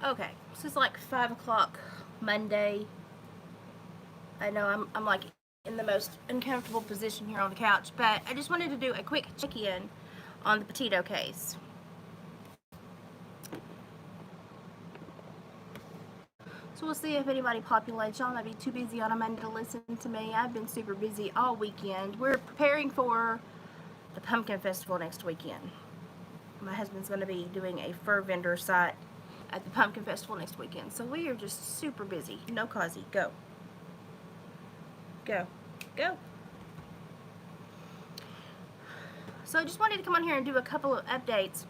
Okay, so it's like 5 o'clock Monday. I know I'm like in the most uncomfortable position here on the couch, but I just wanted to do a quick check-in on the Petito case. So we'll see if anybody populates. Y'all might be too busy on a Monday to listen to me. I've been super busy all weekend. We're preparing for the Pumpkin Festival next weekend. My husband's going to be doing a fur vendor site at the Pumpkin Festival next weekend. So we are just super busy. No Kazi, go. Go. Go. So I just wanted to come on here and do a couple of updates.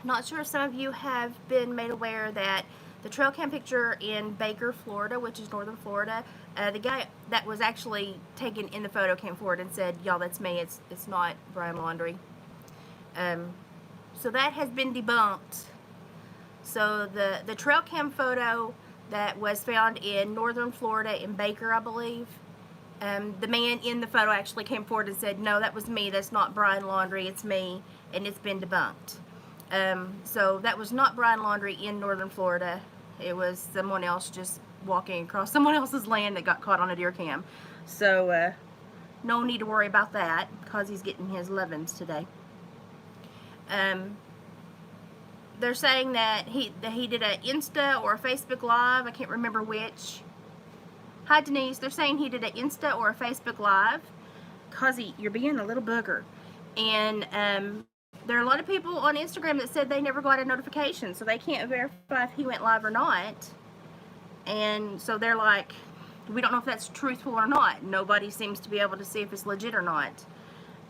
Not sure if some of you have been made aware that the trail cam picture in Baker, Florida, which is northern Florida, the guy that was actually taken in the photo came forward and said, y'all, that's me. It's not Brian Laundrie. So that has been debunked. So the trail cam photo that was found in northern Florida in Baker, I believe, the man in the photo actually came forward and said, no, that was me. That's not Brian Laundrie. It's me. And it's been debunked. So that was not Brian Laundrie in northern Florida. It was someone else just walking across someone else's land that got caught on a deer cam. So no need to worry about that because he's getting his lovin's today. They're saying that he did an Insta or a Facebook Live. I can't remember which. Hi, Denise. They're saying he did an Insta or a Facebook Live. Cuzzy, you're being a little booger. And there are a lot of people on Instagram that said they never got a notification, so they can't verify if he went live or not. And so they're like, we don't know if that's truthful or not. Nobody seems to be able to see if it's legit or not.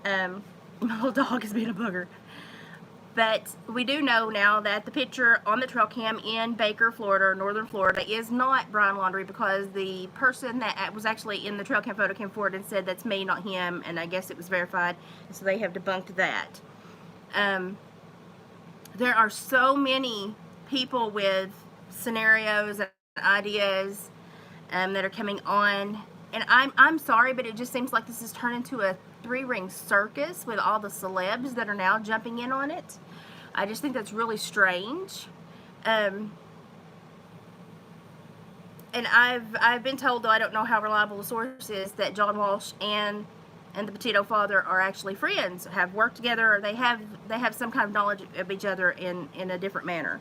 My little dog is being a booger. But we do know now that the picture on the trail cam in Baker, Florida, or northern Florida, is not Brian Laundrie because the person that was actually in the trail cam photo came forward and said that's me, not him, and I guess it was verified, so they have debunked that. There are so many people with scenarios and ideas that are coming on, and I'm sorry, but it just seems like this has turned into a three-ring circus with all the celebs that are now jumping in on it. I just think that's really strange. And I've been told, though I don't know how reliable the source is, that John Walsh and the Petito father are actually friends, have worked together, or they have some kind of knowledge of each other in a different manner.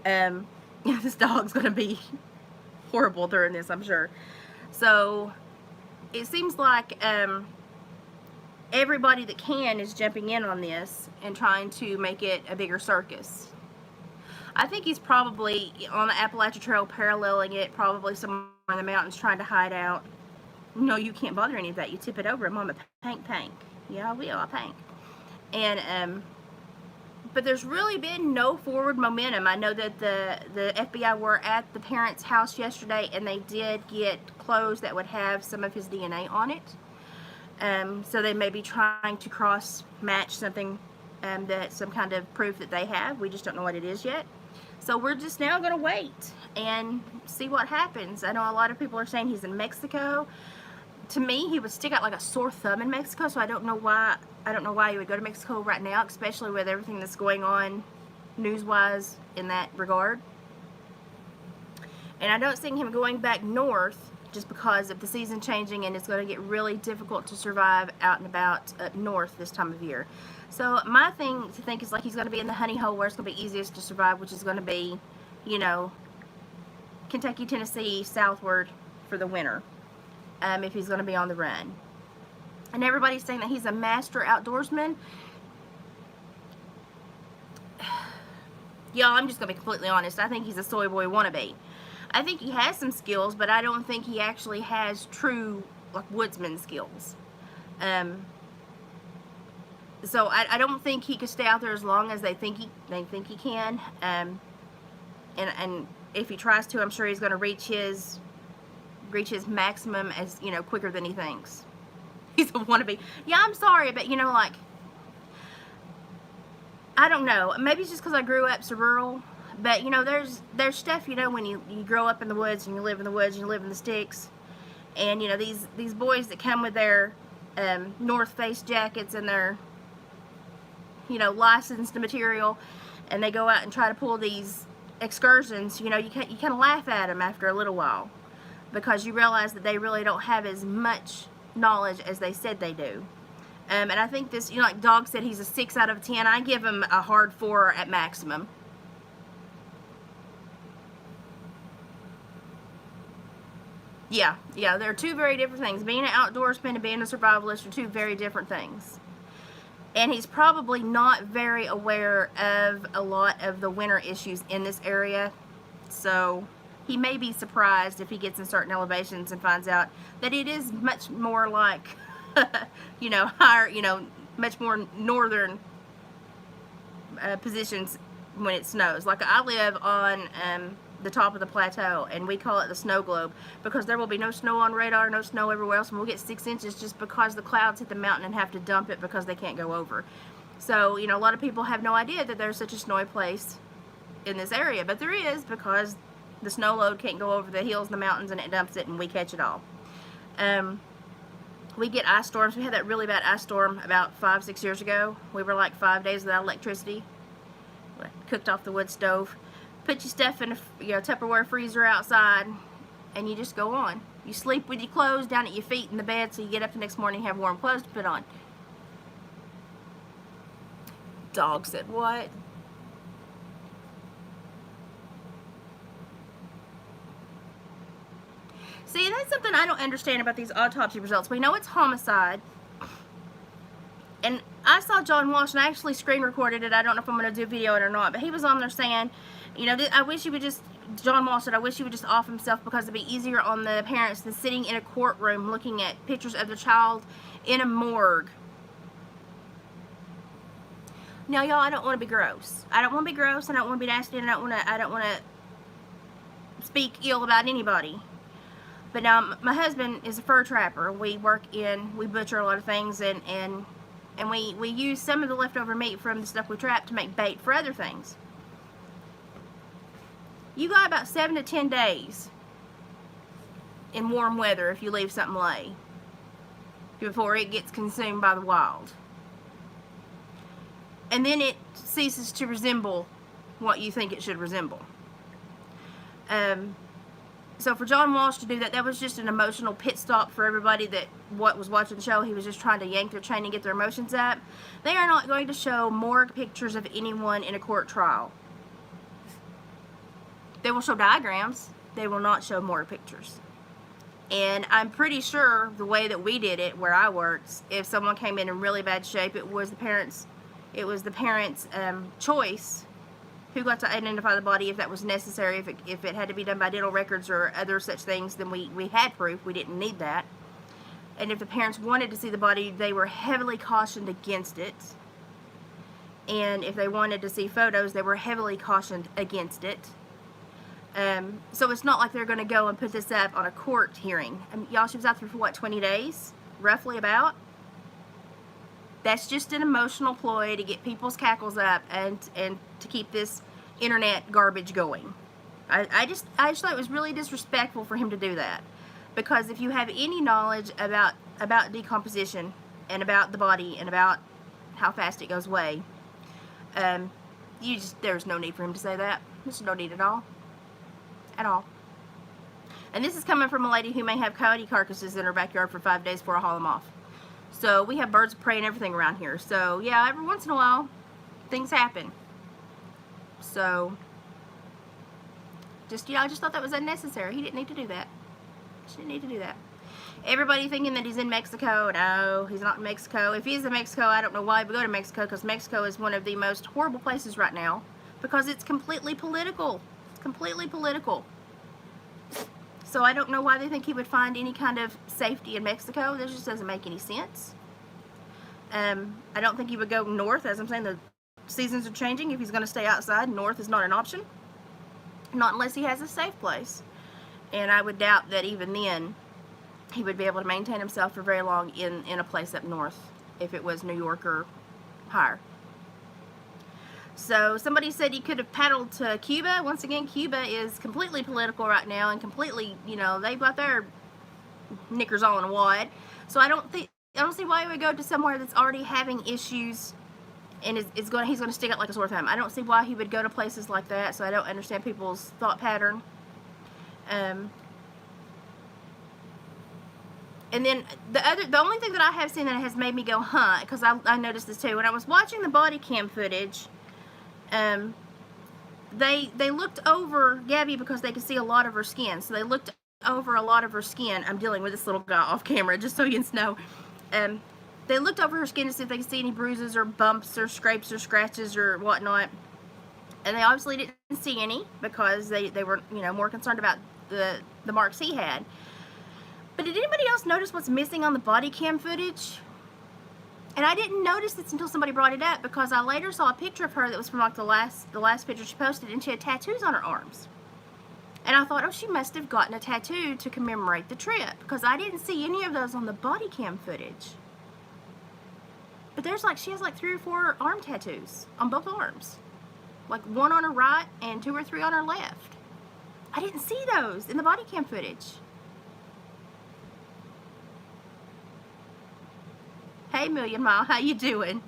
This dog's going to be horrible during this, I'm sure. So it seems like everybody that can is jumping in on this and trying to make it a bigger circus. I think he's probably on the Appalachian Trail paralleling it, probably somewhere in the mountains trying to hide out. No, you can't bother any of that. You tip it over and Mama pank. Yeah, I will, I pank. And, but there's really been no forward momentum. I know that the FBI were at the parents' house yesterday and they did get clothes that would have some of his DNA on it. So they may be trying to cross-match something, that some kind of proof that they have. We just don't know what it is yet. So we're just now going to wait and see what happens. I know a lot of people are saying he's in Mexico. To me, he would stick out like a sore thumb in Mexico, so I don't know why he would go to Mexico right now, especially with everything that's going on news-wise in that regard. And I don't see him going back north just because of the season changing, and it's going to get really difficult to survive out and about up north this time of year. So my thing to think is like he's going to be in the honey hole where it's going to be easiest to survive, which is going to be, you know, Kentucky, Tennessee, southward for the winter, if he's going to be on the run. And everybody's saying that he's a master outdoorsman. Y'all, I'm just going to be completely honest. I think he's a soy boy wannabe. I think he has some skills, but I don't think he actually has true like woodsman skills. So I don't think he could stay out there as long as they think he can. And if he tries to, I'm sure he's going to reach his maximum as, you know, quicker than he thinks. He's a wannabe. Yeah, I'm sorry, but you know, like, I don't know. Maybe it's just because I grew up so rural. But, you know, there's stuff, you know, when you grow up in the woods and you live in the woods and you live in the sticks. And, you know, these boys that come with their North Face jackets and their, you know, licensed material, and they go out and try to pull these excursions, you know, you kind of laugh at them after a little while, because you realize that they really don't have as much knowledge as they said they do. And I think this, you know, like Dog said, he's a 6 out of 10. I give him a hard 4 at maximum. Yeah, they're two very different things. Being an outdoorsman and being a survivalist are two very different things. And he's probably not very aware of a lot of the winter issues in this area. So he may be surprised if he gets in certain elevations and finds out that it is much more like, you know, higher, you know, much more northern positions when it snows. Like, I live on the top of the plateau, and we call it the snow globe, because there will be no snow on radar, no snow everywhere else, and we'll get 6 inches just because the clouds hit the mountain and have to dump it because they can't go over. So, you know, a lot of people have no idea that there's such a snowy place in this area, but there is, because the snow load can't go over the hills and the mountains, and it dumps it, and we catch it all. We get ice storms. We had that really bad ice storm about 5-6 years ago. We were like 5 days without electricity. Cooked off the wood stove. Put your stuff in a Tupperware freezer outside, and you just go on. You sleep with your clothes down at your feet in the bed, so you get up the next morning and have warm clothes to put on. Dog said, what? See, that's something I don't understand about these autopsy results. We know it's homicide. And I saw John Walsh, and I actually screen recorded it. I don't know if I'm going to do video it or not, but he was on there saying, you know, I wish he would just, John Walsh said, I wish he would just off himself, because it'd be easier on the parents than sitting in a courtroom looking at pictures of their child in a morgue. Now, y'all, I don't want to be gross. I don't want to be gross, and I don't want to be nasty, and I don't want to speak ill about anybody. But now, my husband is a fur trapper. We butcher a lot of things, and we use some of the leftover meat from the stuff we trap to make bait for other things. You got about 7 to 10 days in warm weather if you leave something lay before it gets consumed by the wild. And then it ceases to resemble what you think it should resemble. So for John Walsh to do that, that was just an emotional pit stop for everybody that was watching the show. He was just trying to yank their chain and get their emotions up. They are not going to show morgue pictures of anyone in a court trial. They will show diagrams. They will not show morgue pictures. And I'm pretty sure the way that we did it, where I worked, if someone came in really bad shape, it was the parents' choice who got to identify the body if that was necessary. If it had to be done by dental records or other such things, then we had proof. We didn't need that. And if the parents wanted to see the body, they were heavily cautioned against it. And if they wanted to see photos, they were heavily cautioned against it. So it's not like they're going to go and put this up on a court hearing. Y'all, she was out there for what, 20 days? Roughly about? That's just an emotional ploy to get people's cackles up and to keep this internet garbage going. I just thought it was really disrespectful for him to do that. Because if you have any knowledge about decomposition and about the body and about how fast it goes away, there's no need for him to say that. There's no need at all. At all. And this is coming from a lady who may have coyote carcasses in her backyard for 5 days before I haul them off. So we have birds of prey and everything around here. So yeah, every once in a while, things happen. So, I just thought that was unnecessary. He didn't need to do that. He didn't need to do that. Everybody thinking that he's in Mexico. No, he's not in Mexico. If he's in Mexico, I don't know why he would go to Mexico, because Mexico is one of the most horrible places right now, because it's completely political. It's completely political. So I don't know why they think he would find any kind of safety in Mexico. That just doesn't make any sense. I don't think he would go north. As I'm saying, the seasons are changing. If he's going to stay outside, north is not an option. Not unless he has a safe place. And I would doubt that even then he would be able to maintain himself for very long in a place up north, if it was New York or higher. So somebody said he could have paddled to Cuba. Once again, Cuba is completely political right now, and completely, they've got their knickers all in a wad. So I don't see why he would go to somewhere that's already having issues and he's gonna stick out like a sore thumb. I don't see why he would go to places like that, so I don't understand people's thought pattern. And then the only thing that I have seen that has made me go, huh, because I noticed this too. When I was watching the body cam footage, they looked over Gabby because they could see a lot of her skin. So they looked over a lot of her skin. I'm dealing with this little guy off camera, just so you know. They looked over her skin to see if they could see any bruises or bumps or scrapes or scratches or whatnot. And they obviously didn't see any because they were, you know, more concerned about the marks he had. But did anybody else notice what's missing on the body cam footage? And I didn't notice this until somebody brought it up, because I later saw a picture of her that was from like the last picture she posted, and she had tattoos on her arms. And I thought, oh, she must have gotten a tattoo to commemorate the trip, because I didn't see any of those on the body cam footage. But she has like 3 or 4 arm tattoos on both arms. Like 1 on her right and 2 or 3 on her left. I didn't see those in the body cam footage. Hey, Million Mile, how you doing?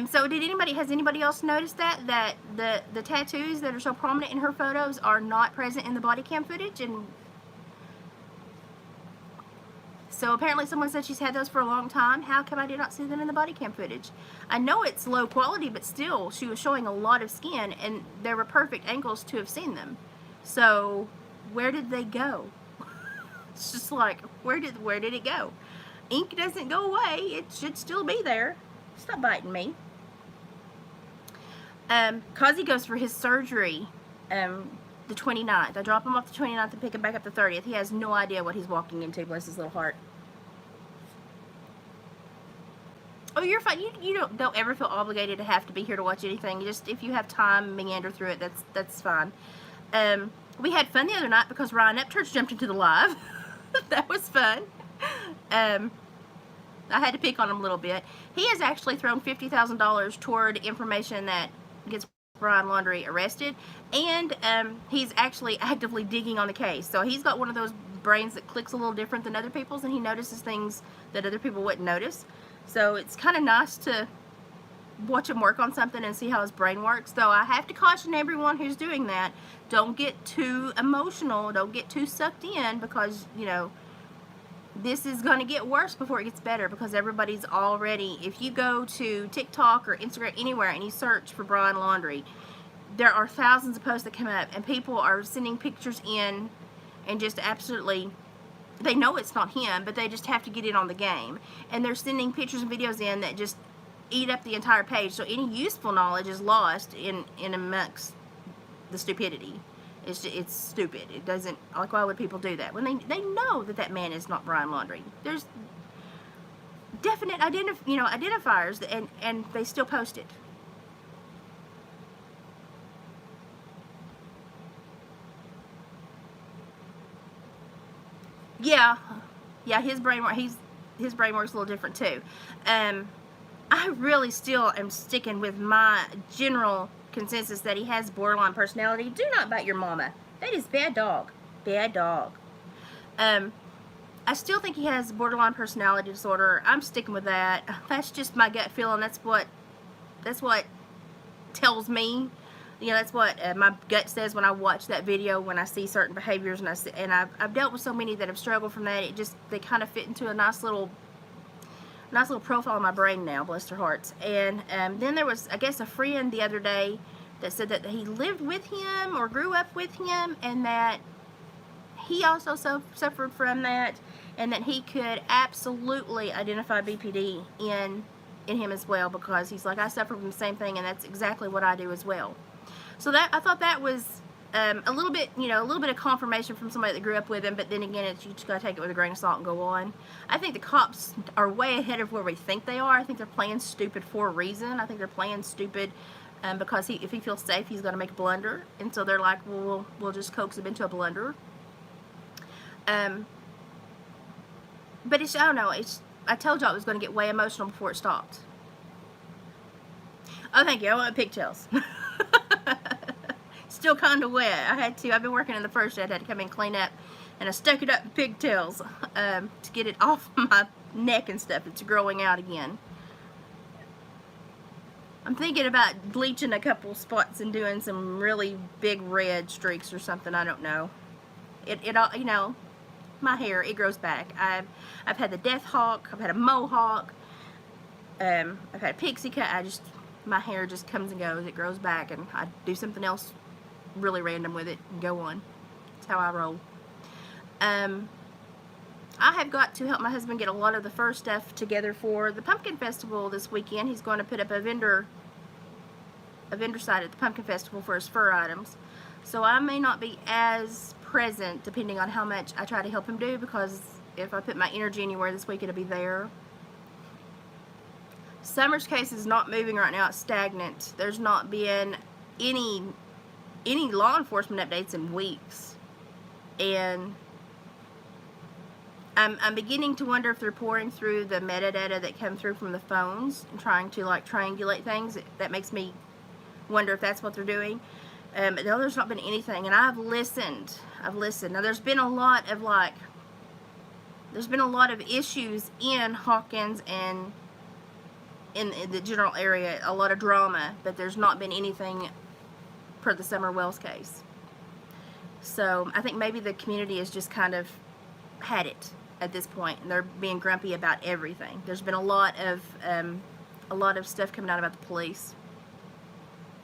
So has anybody else noticed that the tattoos that are so prominent in her photos are not present in the body cam footage? And so apparently someone said she's had those for a long time. How come I did not see them in the body cam footage? I know it's low quality, but still, she was showing a lot of skin, and there were perfect angles to have seen them. So where did they go? It's just like, where did it go? Ink doesn't go away. It should still be there. Stop biting me. Kazi goes for his surgery the 29th. I drop him off the 29th and pick him back up the 30th. He has no idea what he's walking into, bless his little heart. Oh, you're fine. You don't ever feel obligated to have to be here to watch anything. Just, if you have time, meander through it, that's fine. We had fun the other night because Ryan Upchurch jumped into the live. That was fun. I had to pick on him a little bit. He has actually thrown $50,000 toward information that gets Brian Laundrie arrested, and he's actually actively digging on the case. So he's got one of those brains that clicks a little different than other people's, and he notices things that other people wouldn't notice. So it's kind of nice to watch him work on something and see how his brain works. Though I have to caution everyone who's doing that, don't get too emotional, don't get too sucked in, because, you know, this is going to get worse before it gets better, because everybody's already, if you go to TikTok or Instagram, anywhere, and you search for Brian Laundrie, there are thousands of posts that come up, and people are sending pictures in and just absolutely, they know it's not him, but they just have to get in on the game. And they're sending pictures and videos in that just eat up the entire page, so any useful knowledge is lost in amongst the stupidity. It's stupid. It doesn't, like, why would people do that when they know that man is not Brian Laundrie? There's definite identifiers, and they still post it. Yeah, his brain works a little different too. I really still am sticking with my general consensus that he has borderline personality. Do not bite your mama. That is bad dog. Bad dog. I still think he has borderline personality disorder. I'm sticking with that. That's just my gut feeling. That's what tells me. You know, that's what my gut says when I watch that video, when I see certain behaviors, and I've dealt with so many that have struggled from that. They kind of fit into a nice little profile in my brain now, bless their hearts. And then there was, I guess, a friend the other day that said that he lived with him or grew up with him, and that he also suffered from that, and that he could absolutely identify BPD in him as well, because he's like, I suffer from the same thing, and that's exactly what I do as well. So that, I thought that was a little bit of confirmation from somebody that grew up with him, but then again, you just gotta take it with a grain of salt and go on. I think the cops are way ahead of where we think they are. I think they're playing stupid for a reason. I think they're playing stupid because if he feels safe, he's gonna make a blunder, and so they're like, well, we'll just coax him into a blunder. But I don't know. I told y'all it was gonna get way emotional before it stopped. Oh, thank you. I want pigtails. Still kind of wet. I've been working in the first shed, had to come in and clean up, and I stuck it up in pigtails to get it off my neck and stuff. It's growing out again. I'm thinking about bleaching a couple spots and doing some really big red streaks or something. I don't know. It all, you know, my hair, it grows back. I've had the death hawk. I've had a mohawk. I've had a pixie cut. My hair just comes and goes. It grows back, and I do something else really random with it and go on. That's how I roll. I have got to help my husband get a lot of the fur stuff together for the pumpkin festival this weekend. He's going to put up a vendor site at the pumpkin festival for his fur items. So I may not be as present depending on how much I try to help him do, because if I put my energy anywhere this week, it'll be there. Summer's case is not moving right now. It's stagnant. There's not been any law enforcement updates in weeks. And I'm beginning to wonder if they're pouring through the metadata that come through from the phones and trying to like triangulate things. That makes me wonder if that's what they're doing. But no, there's not been anything, and I've listened. Now there's been a lot of issues in Hawkins and in the general area, a lot of drama, but there's not been anything per the Summer Wells case. So I think maybe the community has just kind of had it at this point, and they're being grumpy about everything. There's been a lot of stuff coming out about the police.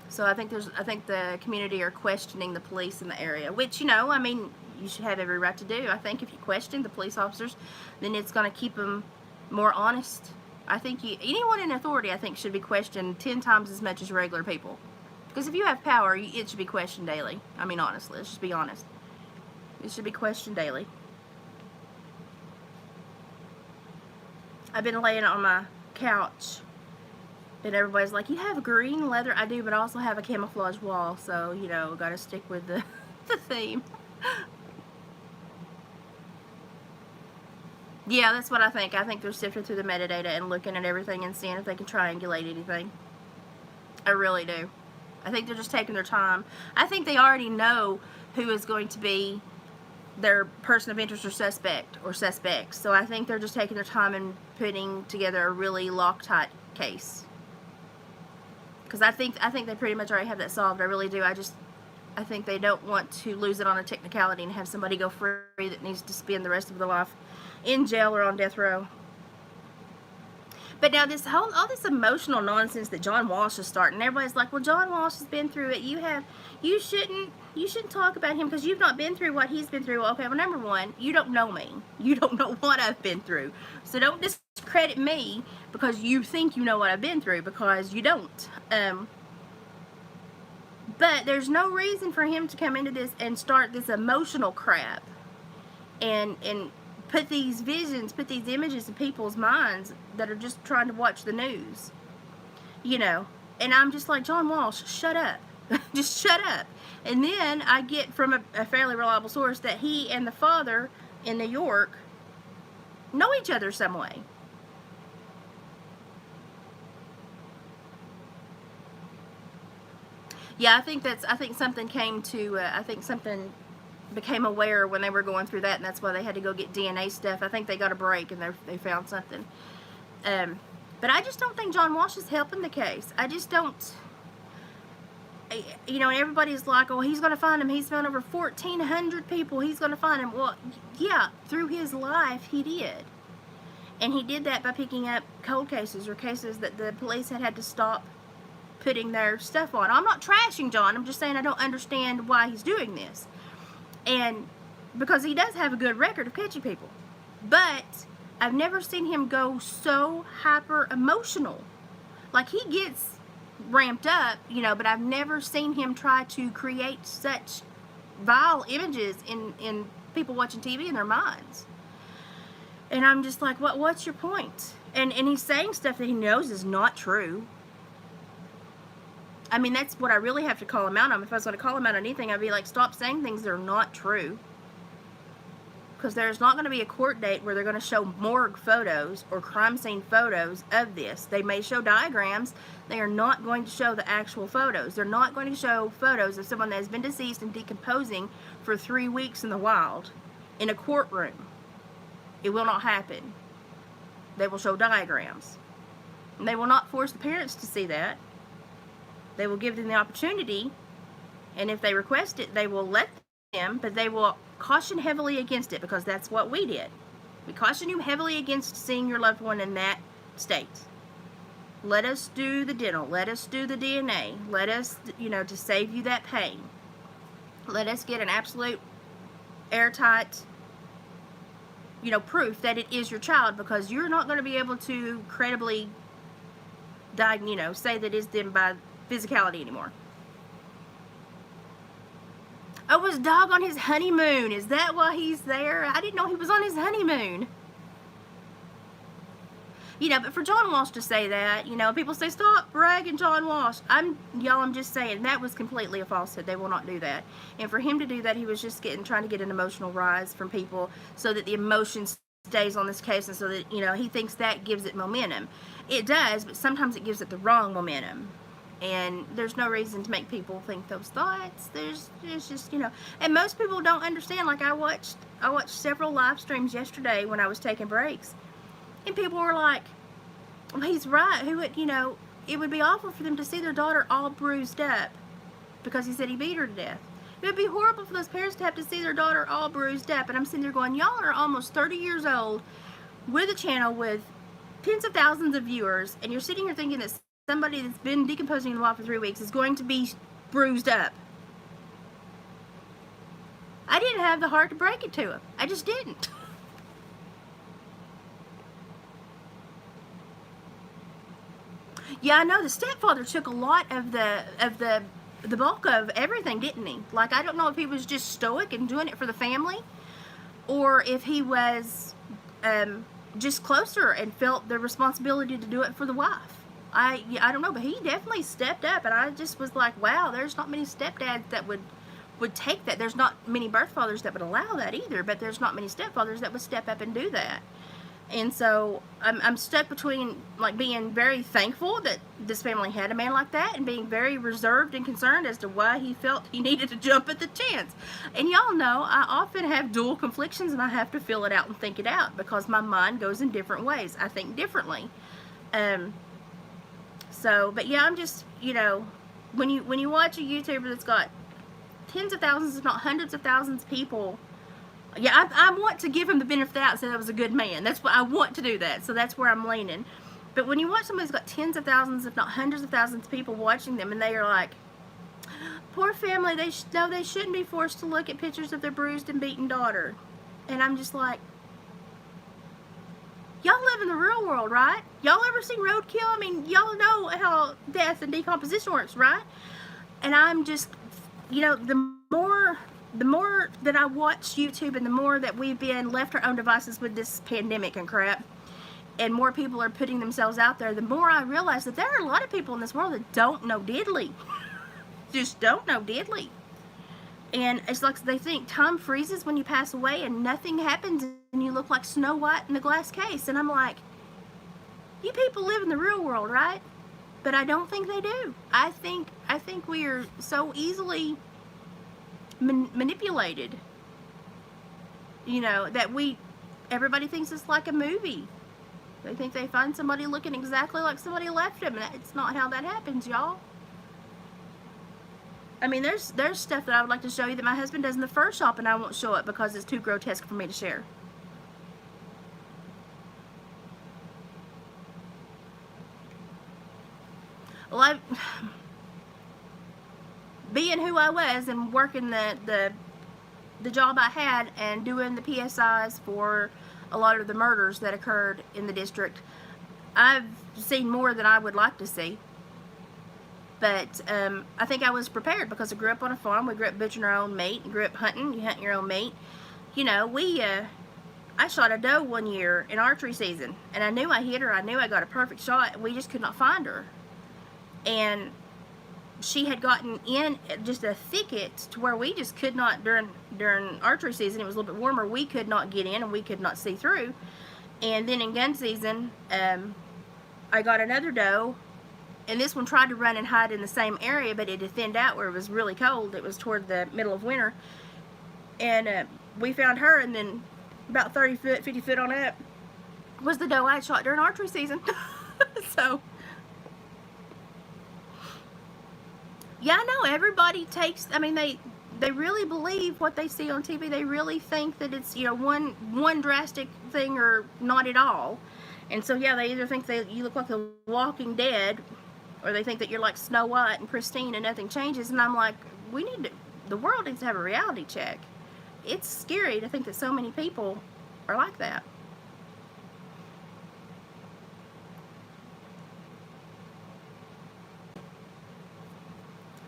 So I think the community are questioning the police in the area, which, you know, I mean, you should have every right to do. I think if you question the police officers, then it's going to keep them more honest. I think anyone in authority, I think, should be questioned 10 times as much as regular people. Because if you have power, it should be questioned daily. I mean, honestly, let's just be honest. It should be questioned daily. I've been laying on my couch, and everybody's like, you have green leather? I do, but I also have a camouflage wall, so, you know, got to stick with the theme. Yeah, that's what I think. I think they're sifting through the metadata and looking at everything and seeing if they can triangulate anything. I really do. I think they're just taking their time. I think they already know who is going to be their person of interest or suspect or suspects. So I think they're just taking their time and putting together a really Loctite case. Because I think they pretty much already have that solved. I really do. I think they don't want to lose it on a technicality and have somebody go free that needs to spend the rest of their life in jail or on death row. But now all this emotional nonsense that John Walsh is starting, everybody's like, well, John Walsh has been through it. You shouldn't talk about him because you've not been through what he's been through. Okay, well, number one, you don't know me. You don't know what I've been through. So don't discredit me because you think you know what I've been through, because you don't. But there's no reason for him to come into this and start this emotional crap and put these visions, put these images in people's minds that are just trying to watch the news. You know, and I'm just like, John Walsh, shut up. Just shut up. And then I get from a fairly reliable source that he and the father in New York know each other some way. Yeah, I think something came to, I think something became aware when they were going through that, and that's why they had to go get DNA stuff. I think they got a break and they found something. But I just don't think John Walsh is helping the case. I just don't. You know, and everybody's like, oh, he's going to find him. He's found over 1,400 people. He's going to find him. Well, yeah, through his life, he did. And he did that by picking up cold cases or cases that the police had to stop putting their stuff on. I'm not trashing John. I'm just saying I don't understand why he's doing this. And because he does have a good record of catching people. But I've never seen him go so hyper emotional. Like, he gets ramped up, you know, but I've never seen him try to create such vile images in people watching TV in their minds. And I'm just like, what's your point? And he's saying stuff that he knows is not true. I mean, that's what I really have to call him out on. If I was going to call him out on anything, I'd be like, stop saying things that are not true. Because there's not going to be a court date where they're going to show morgue photos or crime scene photos of this. They may show diagrams. They are not going to show the actual photos. They're not going to show photos of someone that has been deceased and decomposing for 3 weeks in the wild in a courtroom. It will not happen. They will show diagrams. And they will not force the parents to see that. They will give them the opportunity, and if they request it, they will let them, but they will caution heavily against it, because that's what we did. We caution you heavily against seeing your loved one in that state. Let us do the dental. Let us do the DNA. Let us, to save you that pain. Let us get an absolute airtight, proof that it is your child, because you're not going to be able to credibly say that it's them by physicality anymore. Oh, was dog on his honeymoon? Is that why he's there? I didn't know he was on his honeymoon. But for John Walsh to say that, people say, stop bragging John Walsh. I'm just saying, that was completely a falsehood. They will not do that. And for him to do that, he was just trying to get an emotional rise from people, so that the emotion stays on this case, and so that, he thinks that gives it momentum. It does, but sometimes it gives it the wrong momentum. And there's no reason to make people think those thoughts. There's just, and most people don't understand. Like, I watched several live streams yesterday when I was taking breaks. And people were like, well, he's right. It would be awful for them to see their daughter all bruised up, because he said he beat her to death. It would be horrible for those parents to have to see their daughter all bruised up. And I'm sitting there going, y'all are almost 30 years old with a channel with tens of thousands of viewers, and you're sitting here thinking that somebody that's been decomposing in the wild for 3 weeks is going to be bruised up. I didn't have the heart to break it to him. I just didn't. Yeah, I know the stepfather took a lot of the bulk of everything, didn't he? Like, I don't know if he was just stoic and doing it for the family, or if he was just closer and felt the responsibility to do it for the wife. I don't know, but he definitely stepped up, and I just was like, wow, there's not many stepdads that would take that. There's not many birth fathers that would allow that either, but there's not many stepfathers that would step up and do that. And so I'm stuck between, like, being very thankful that this family had a man like that, and being very reserved and concerned as to why he felt he needed to jump at the chance. And y'all know I often have dual conflictions, and I have to feel it out and think it out, because my mind goes in different ways. I think differently. But yeah, I'm just, when you watch a YouTuber that's got tens of thousands, if not hundreds of thousands of people, yeah, I want to give him the benefit of the doubt and say that was a good man. That's what I want to do that. So that's where I'm leaning. But when you watch somebody who's got tens of thousands, if not hundreds of thousands of people watching them, and they are like, poor family, they shouldn't be forced to look at pictures of their bruised and beaten daughter. And I'm just like, y'all live in the real world, right? Y'all ever seen Roadkill? I mean, y'all know how death and decomposition works, right? And I'm just, the more that I watch YouTube, and the more that we've been left our own devices with this pandemic and crap, and more people are putting themselves out there, the more I realize that there are a lot of people in this world that don't know diddly. Just don't know diddly. And it's like they think time freezes when you pass away and nothing happens, and you look like Snow White in the glass case. And I'm like, you people live in the real world, right? But I don't think they do. I think we are so easily manipulated, that everybody thinks it's like a movie. They think they find somebody looking exactly like somebody left them, and it's not how that happens, y'all. I mean, there's stuff that I would like to show you that my husband does in the fur shop, and I won't show it because it's too grotesque for me to share. Well, being who I was and working the job I had and doing the PSIs for a lot of the murders that occurred in the district, I've seen more than I would like to see. But I think I was prepared, because I grew up on a farm. We grew up butchering our own meat. You grew up hunting. You hunt your own meat. I shot a doe one year in archery season, and I knew I hit her. I knew I got a perfect shot, and we just could not find her. And she had gotten in just a thicket to where we just could not, during archery season, it was a little bit warmer, we could not get in and we could not see through. And then in gun season, I got another doe, and this one tried to run and hide in the same area, but it had thinned out where it was really cold. It was toward the middle of winter. And we found her, and then about 30 foot, 50 foot on up was the doe I had shot during archery season. So Yeah, I know everybody takes. I mean, they really believe what they see on TV. They really think that it's, you know, one drastic thing or not at all. And so yeah, they either think that you look like the Walking Dead, or they think that you're like Snow White and pristine and nothing changes. And I'm like, we need to. The world needs to have a reality check. It's scary to think that so many people are like that.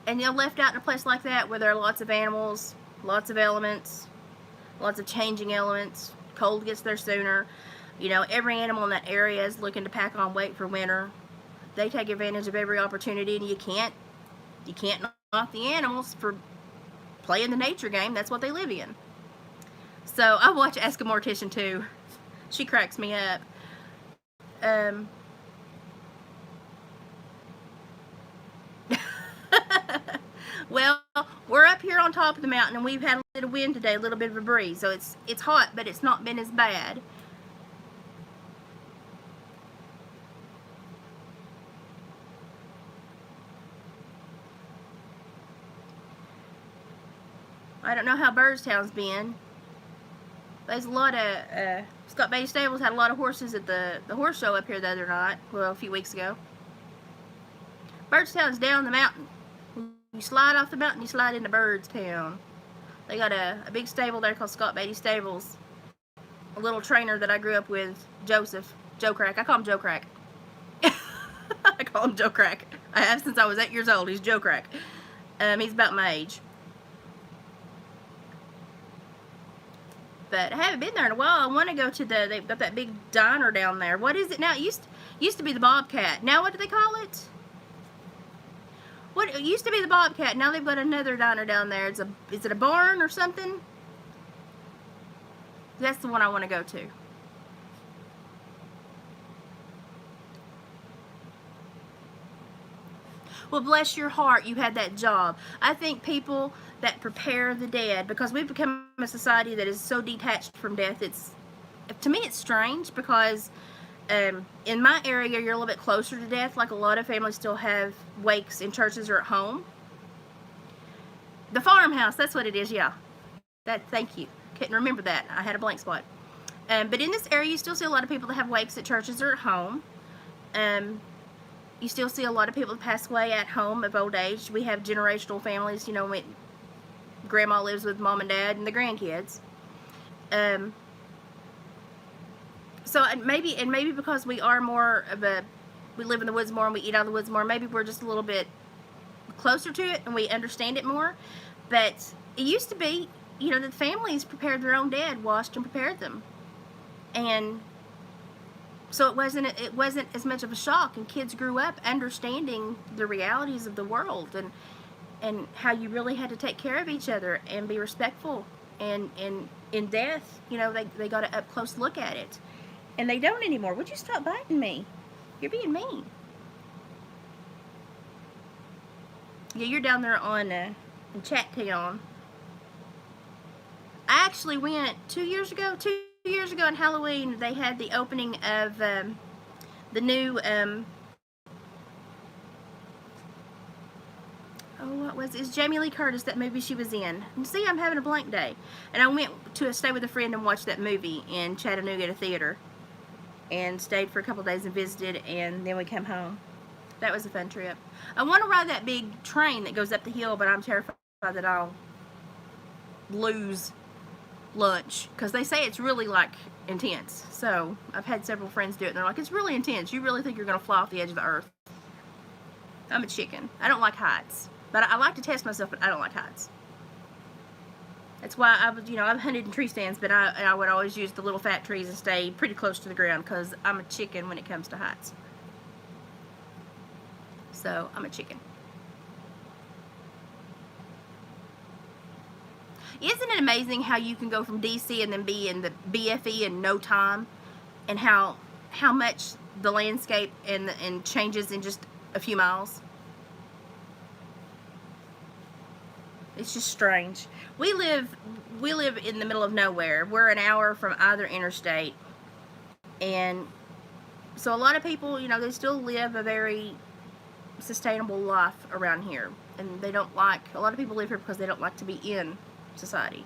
And you're left out in a place like that where there are lots of animals, lots of elements, lots of changing elements. Cold gets there sooner. You know, every animal in that area is looking to pack on weight for winter. They take advantage of every opportunity, and you can't knock the animals for playing the nature game. That's what they live in. So I watch Ask a Mortician too. She cracks me up. Um, well, we're up here on top of the mountain, and we've had a little wind today, a little bit of a breeze. So it's hot, but it's not been as bad. I don't know how Birdstown's been. There's a lot of Scott Beatty Stables had a lot of horses at the horse show up here the other night. Well, a few weeks ago. Birdstown's down the mountain. You slide off the mountain, you slide into Birdstown. They got a big stable there called Scott Beatty Stables. A little trainer that I grew up with, Joseph, Joe Crack. I call him Joe Crack. I call him Joe Crack. I have since I was 8 years old. He's Joe Crack. He's about my age. But I haven't been there in a while. I want to go to they've got that big diner down there. What is it now? It used to be the Bobcat. Now what do they call it? What, it used to be the Bobcat. Now they've got another diner down there. Is it a barn or something? That's the one I want to go to. Well, bless your heart, you had that job. I think people that prepare the dead, because we've become a society that is so detached from death, to me it's strange, because in my area you're a little bit closer to death. Like, a lot of families still have wakes in churches or at home. The farmhouse, that's what it is. Yeah, thank you, couldn't remember that, I had a blank spot. But in this area you still see a lot of people that have wakes at churches or at home. You still see a lot of people that pass away at home of old age. We have generational families, you know, when grandma lives with mom and dad and the grandkids. So maybe because we are more of we live in the woods more and we eat out of the woods more, maybe we're just a little bit closer to it and we understand it more. But it used to be, you know, the families prepared their own dead, washed and prepared them. And so it wasn't as much of a shock, and kids grew up understanding the realities of the world, and how you really had to take care of each other and be respectful. And in death, you know, they got an up close look at it, and they don't anymore. Would you stop biting me? You're being mean. Yeah, you're down there on in Chat-Town. I actually went 2 years ago. 2 years ago on Halloween, they had the opening of the new what was it? It's Jamie Lee Curtis, that movie she was in. And see, I'm having a blank day. And I went to stay with a friend and watched that movie in Chattanooga at a theater, and stayed for a couple days and visited, and then we came home. That was a fun trip. I want to ride that big train that goes up the hill, but I'm terrified that I'll lose lunch, because they say it's really like intense. So I've had several friends do it and they're like, it's really intense. You really think you're gonna fly off the edge of the earth? I'm a chicken. I don't like heights, but I like to test myself, but I don't like heights. That's why I've hunted in tree stands, but I would always use the little fat trees and stay pretty close to the ground, because I'm a chicken when it comes to heights. So I'm a chicken. Isn't it amazing how you can go from DC and then be in the BFE in no time, and how much the landscape and changes in just a few miles? It's just strange. We live in the middle of nowhere. We're an hour from either interstate, and so a lot of people, you know, they still live a very sustainable life around here. and they don't like, a lot of people live here because they don't like to be in society.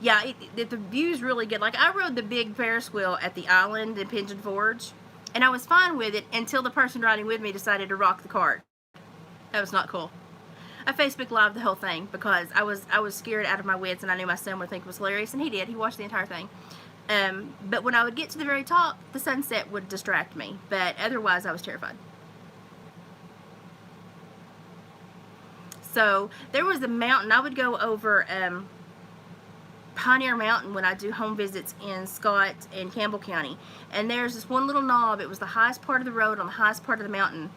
Yeah, the view's really good. Like, I rode the big Ferris wheel at the island in Pigeon Forge, and I was fine with it until the person riding with me decided to rock the cart. That was not cool. I Facebook Live the whole thing because I was scared out of my wits, and I knew my son would think it was hilarious, and he did. He watched the entire thing. But when I would get to the very top, the sunset would distract me. But otherwise, I was terrified. So there was a mountain. I would go over Pioneer Mountain when I do home visits in Scott and Campbell County. And there's this one little knob. It was the highest part of the road on the highest part of the mountain.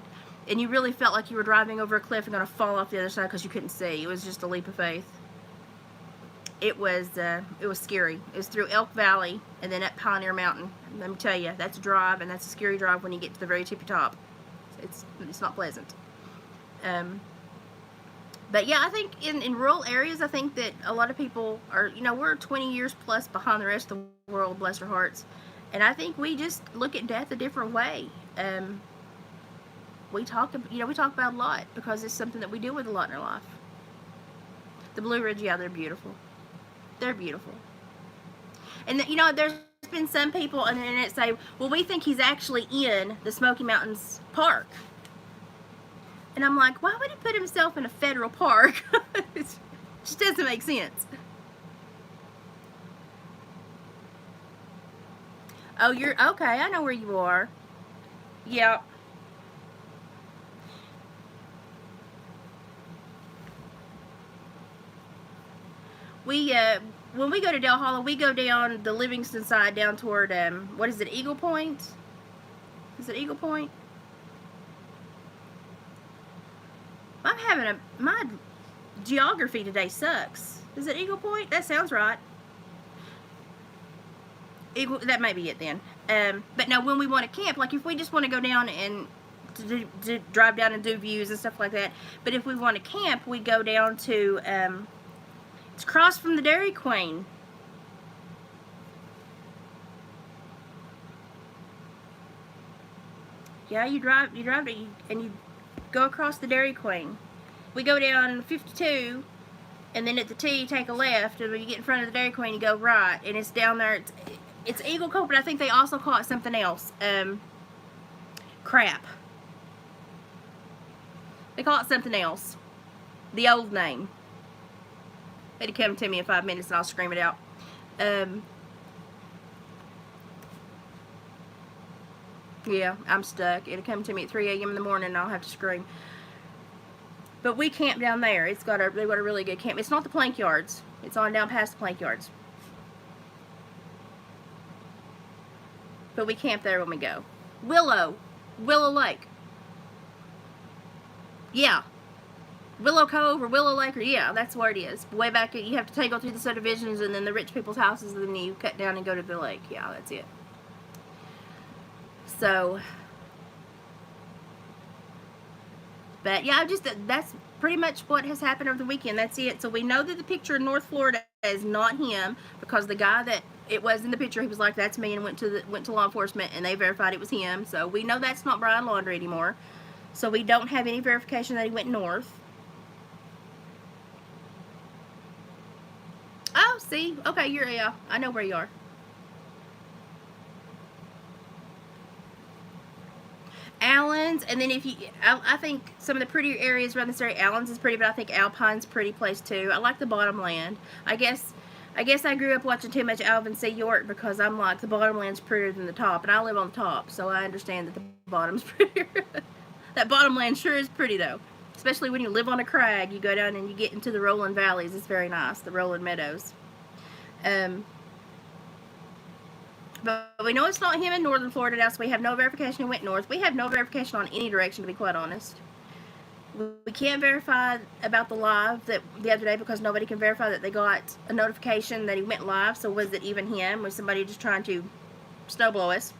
And you really felt like you were driving over a cliff and going to fall off the other side because you couldn't see. It was just a leap of faith. It was scary. It was through Elk Valley and then up Pioneer Mountain. Let me tell you, that's a drive, and that's a scary drive when you get to the very tippy top. It's not pleasant. But yeah, I think in rural areas, I think that a lot of people are, we're 20 years plus behind the rest of the world, bless our hearts. And I think we just look at death a different way. We talk about it a lot because it's something that we deal with a lot in our life. The Blue Ridge, yeah, they're beautiful. They're beautiful. And there's been some people on the internet say, well, we think he's actually in the Smoky Mountains Park. And I'm like, why would he put himself in a federal park? It just doesn't make sense. Oh, you're okay. I know where you are. Yeah. When we go to Del Hollow, we go down the Livingston side down toward, what is it, Eagle Point? Is it Eagle Point? My geography today sucks. Is it Eagle Point? That sounds right. That may be it then. But now when we want to camp, like if we just want to go down and to drive down and do views and stuff like that, but if we want to camp, we go down to, it's across from the Dairy Queen. Yeah, you drive and you go across the Dairy Queen. We go down 52, and then at the T, you take a left, and when you get in front of the Dairy Queen, you go right, and it's down there. It's Eagle Cove, but I think they also call it something else. Crap. They call it something else. The old name. It'll come to me in 5 minutes, and I'll scream it out. Yeah, I'm stuck. It'll come to me at 3 a.m. in the morning, and I'll have to scream. But we camp down there. They've got a really good camp. It's not the plank yards. It's on down past the plank yards. But we camp there when we go. Willow Lake. Yeah. Willow Cove or Willow Lake, or yeah, that's where it is. Way back, you have to go through the subdivisions and then the rich people's houses, and then you cut down and go to the lake. Yeah, that's it. So, but yeah, that's pretty much what has happened over the weekend. That's it. So we know that the picture in North Florida is not him, because the guy that it was in the picture, he was like, "That's me," and went to law enforcement, and they verified it was him. So we know that's not Brian Laundrie anymore. So we don't have any verification that he went north. Oh, see, okay, yeah, I know where you are. Allen's, and then I think some of the prettier areas around this area, Allen's is pretty, but I think Alpine's a pretty place too. I like the Bottomland. I guess I grew up watching too much Alvin C. York, because I'm like, the Bottomland's prettier than the top, and I live on the top, so I understand that the bottom's prettier. That Bottomland sure is pretty though, especially when you live on a crag. You go down and you get into the rolling valleys. It's very nice, the rolling meadows. But we know it's not him in northern Florida now, so we have no verification he went north. We have no verification on any direction, to be quite honest. We can't verify about the live the other day, because nobody can verify that they got a notification that he went live. So was it even him? Was somebody just trying to snowblow us?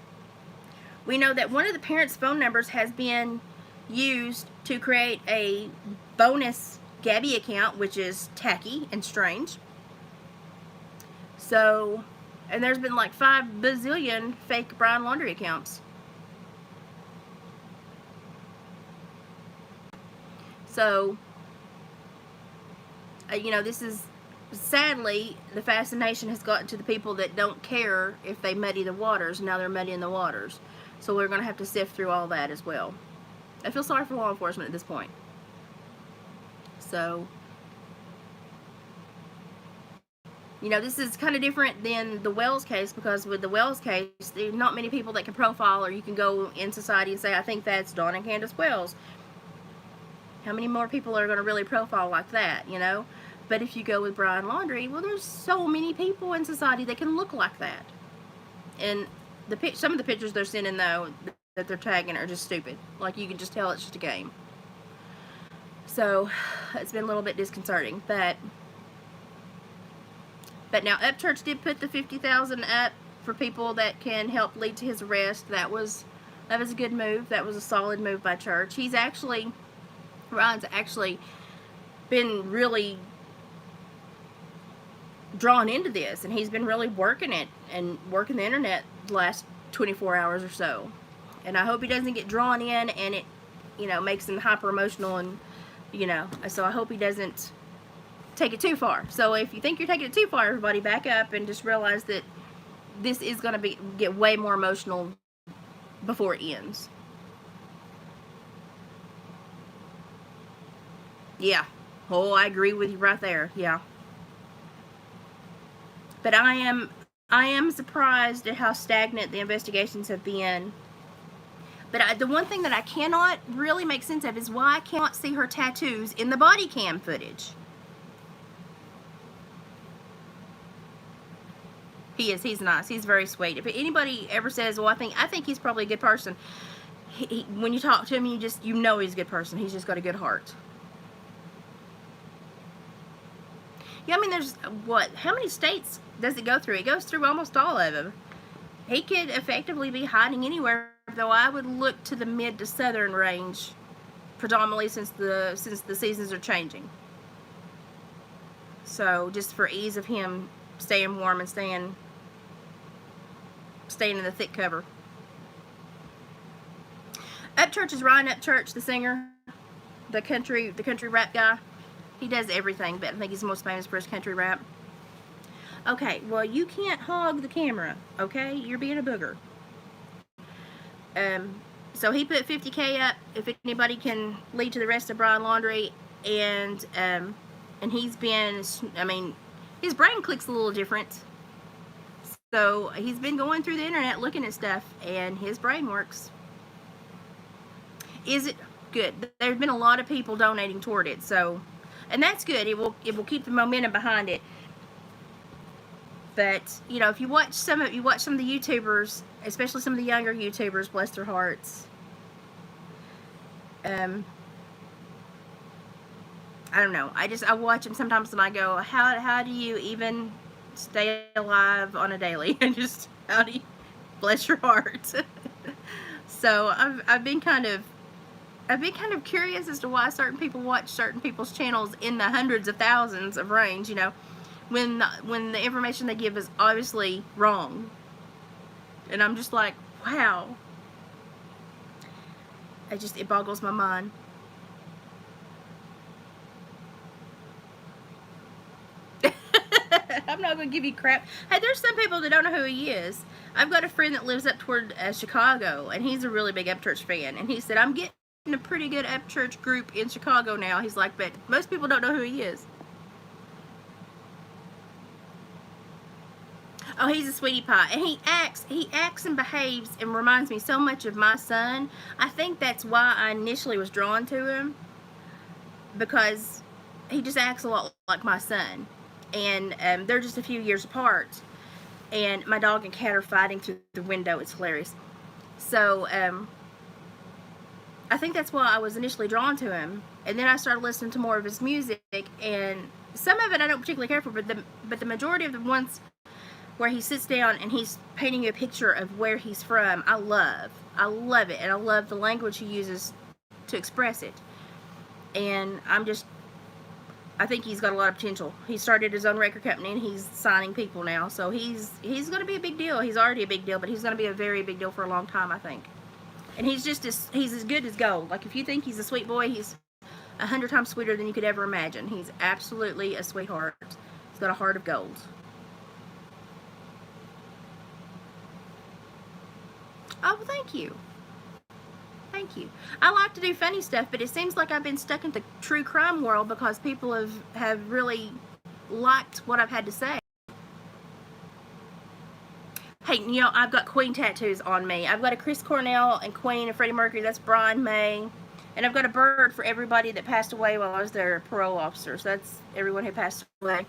We know that one of the parents' phone numbers has been used to create a bonus Gabby account, which is tacky and strange. So, and there's been like 5 bazillion fake Brian Laundrie accounts. So, you know, this is, sadly, the fascination has gotten to the people that don't care if they muddy the waters. Now they're muddying the waters. So we're going to have to sift through all that as well. I feel sorry for law enforcement at this point. So, you know, this is kind of different than the Wells case, because with the Wells case, there are not many people that can profile, or you can go in society and say, I think that's Dawn and Candace Wells. How many more people are going to really profile like that, you know? But if you go with Brian Laundrie, well, there's so many people in society that can look like that. And some of the pictures they're sending, though, that they're tagging are just stupid. Like, you can just tell it's just a game. So, it's been a little bit disconcerting. But now, Upchurch did put the $50,000 up for people that can help lead to his arrest. That was a good move. That was a solid move by Church. Ryan's actually been really drawn into this, and he's been really working it and working the internet the last 24 hours or so. And I hope he doesn't get drawn in and it, you know, makes him hyper emotional, and, you know, so I hope he doesn't take it too far. So if you think you're taking it too far, everybody back up and just realize that this is going to get way more emotional before it ends. Yeah. Oh, I agree with you right there. Yeah. But I am surprised at how stagnant the investigations have been. But the one thing that I cannot really make sense of is why I cannot see her tattoos in the body cam footage. He's nice. He's very sweet. If anybody ever says, well, I think he's probably a good person, when you talk to him, you know he's a good person. He's just got a good heart. Yeah, I mean, there's, how many states does it go through? It goes through almost all of them. He could effectively be hiding anywhere, though I would look to the mid to southern range, predominantly since the seasons are changing. So, just for ease of him staying warm and staying in the thick cover. Upchurch is Ryan Upchurch, the singer, the country rap guy. He does everything, but I think he's most famous for his country rap. Okay, well, you can't hog the camera, okay? You're being a booger. So he put $50K up, if anybody can lead to the rest of Brian Laundrie, and he's been, I mean, his brain clicks a little different. So he's been going through the internet looking at stuff, and his brain works. Is it good? There's been a lot of people donating toward it, so, and that's good. It will keep the momentum behind it. But, you know, if you watch some of the YouTubers, especially some of the younger YouTubers, bless their hearts, I don't know. I watch them sometimes and I go, how do you even stay alive on a daily? And just, how do you, bless your heart. So I've been kind of curious as to why certain people watch certain people's channels in the hundreds of thousands of range, you know, when the information they give is obviously wrong. And I'm just like, wow. It boggles my mind. I'm not going to give you crap. Hey, there's some people that don't know who he is. I've got a friend that lives up toward Chicago, and he's a really big Upchurch fan. And he said, I'm getting a pretty good Upchurch group in Chicago now. He's like, but most people don't know who he is. Oh, he's a sweetie pie. And he acts and behaves and reminds me so much of my son. I think that's why I initially was drawn to him, because he just acts a lot like my son. And they're just a few years apart. And my dog and cat are fighting through the window. It's hilarious. So, I think that's why I was initially drawn to him. And then I started listening to more of his music. And some of it I don't particularly care for, but the majority of the ones where he sits down and he's painting a picture of where he's from, I love it. And I love the language he uses to express it. And I think he's got a lot of potential. He started his own record company and he's signing people now. So he's going to be a big deal. He's already a big deal, but he's going to be a very big deal for a long time, I think. And he's as good as gold. Like, if you think he's a sweet boy, he's 100 times sweeter than you could ever imagine. He's absolutely a sweetheart. He's got a heart of gold. Oh, well, thank you. Thank you. I like to do funny stuff, but it seems like I've been stuck in the true crime world because people have really liked what I've had to say. Hey, you know, I've got Queen tattoos on me. I've got a Chris Cornell and Queen and Freddie Mercury. That's Brian May. And I've got a bird for everybody that passed away while I was their parole officer. So that's everyone who passed away.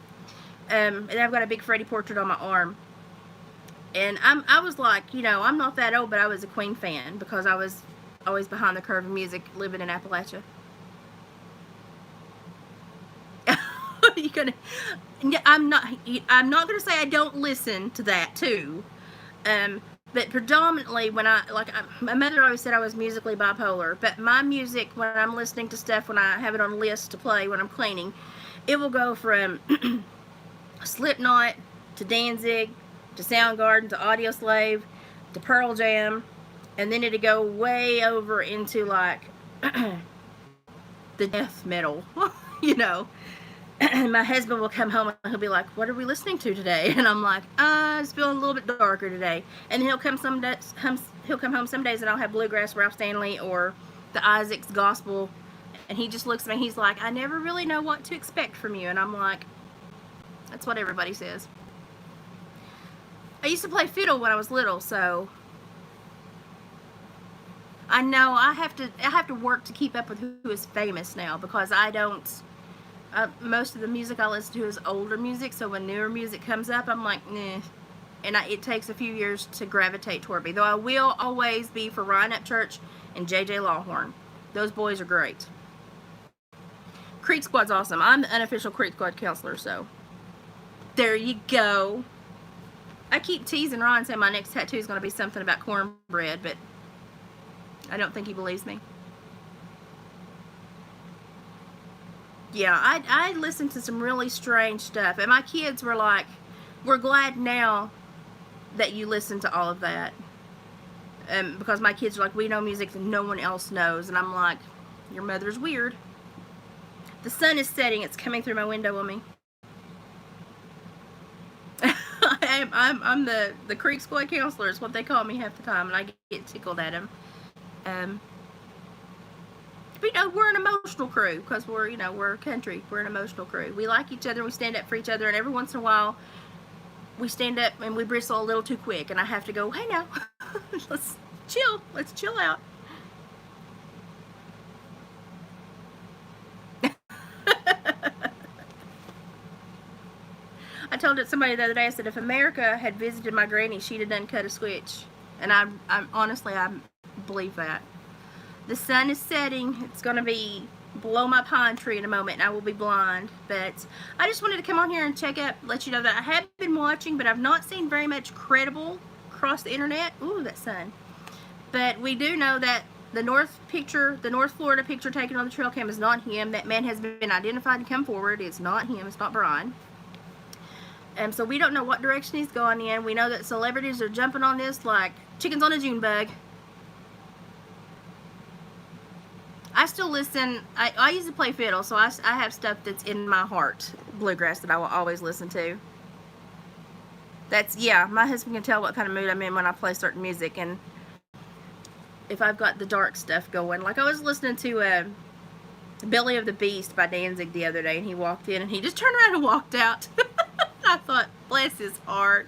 And I've got a big Freddie portrait on my arm. And I was like, you know, I'm not that old, but I was a Queen fan because I was always behind the curve of music living in Appalachia. You gonna? I'm not gonna say I don't listen to that too, but predominantly when my mother always said I was musically bipolar. But my music, when I'm listening to stuff, when I have it on a list to play when I'm cleaning, it will go from Slipknot to Danzig to Soundgarden to Audioslave to Pearl Jam, and then it'll go way over into like the death metal, you know. My husband will come home and he'll be like, "What are we listening to today?" And I'm like, "It's feeling a little bit darker today." And he'll come home some days and I'll have bluegrass, Ralph Stanley, or the Isaacs gospel, and he just looks at me. He's like, "I never really know what to expect from you," and I'm like, "That's what everybody says." I used to play fiddle when I was little, so I know I have to work to keep up with who is famous now because I don't. Most of the music I listen to is older music, so when newer music comes up, I'm like, nah. And it takes a few years to gravitate toward me. Though I will always be for Ryan Upchurch and J.J. Lawhorn. Those boys are great. Creek Squad's awesome. I'm the unofficial Creek Squad counselor, so there you go. I keep teasing Ryan saying my next tattoo is going to be something about cornbread, but I don't think he believes me. Yeah, I listened to some really strange stuff, and my kids were like, "We're glad now that you listen to all of that," because my kids are like, "We know music that no one else knows," and I'm like, "Your mother's weird." The sun is setting; it's coming through my window on me. I'm the Creek Squad counselor is what they call me half the time, and I get tickled at them. But, you know, we're an emotional crew because we're a country. We're an emotional crew. We like each other. We stand up for each other. And every once in a while, we stand up and we bristle a little too quick. And I have to go, "Hey, now, let's chill. Let's chill out." I told somebody the other day, I said, if America had visited my granny, she'd have done cut a switch. And I honestly, I believe that. The sun is setting. It's going to be below my pine tree in a moment, and I will be blind. But I just wanted to come on here and check up, let you know that I have been watching, but I've not seen very much credible across the internet. Ooh, that sun. But we do know that the North Florida picture taken on the trail cam is not him. That man has been identified and come forward. It's not him. It's not Brian. So we don't know what direction he's going in. We know that celebrities are jumping on this like chickens on a June bug. I still listen. I used to play fiddle, so I have stuff that's in my heart, bluegrass, that I will always listen to. Yeah, my husband can tell what kind of mood I'm in when I play certain music, and if I've got the dark stuff going. Like I was listening to Belly of the Beast by Danzig the other day, and he walked in, and he just turned around and walked out. I thought, bless his heart.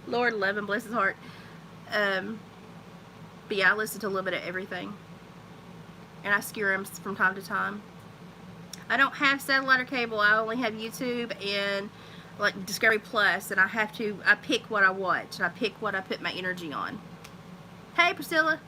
Lord love him, bless his heart. But yeah, I listen to a little bit of everything. And I skewer them from time to time. I don't have satellite or cable. I only have YouTube and like Discovery Plus, and I pick what I watch, and I pick what I put my energy on. Hey, Priscilla.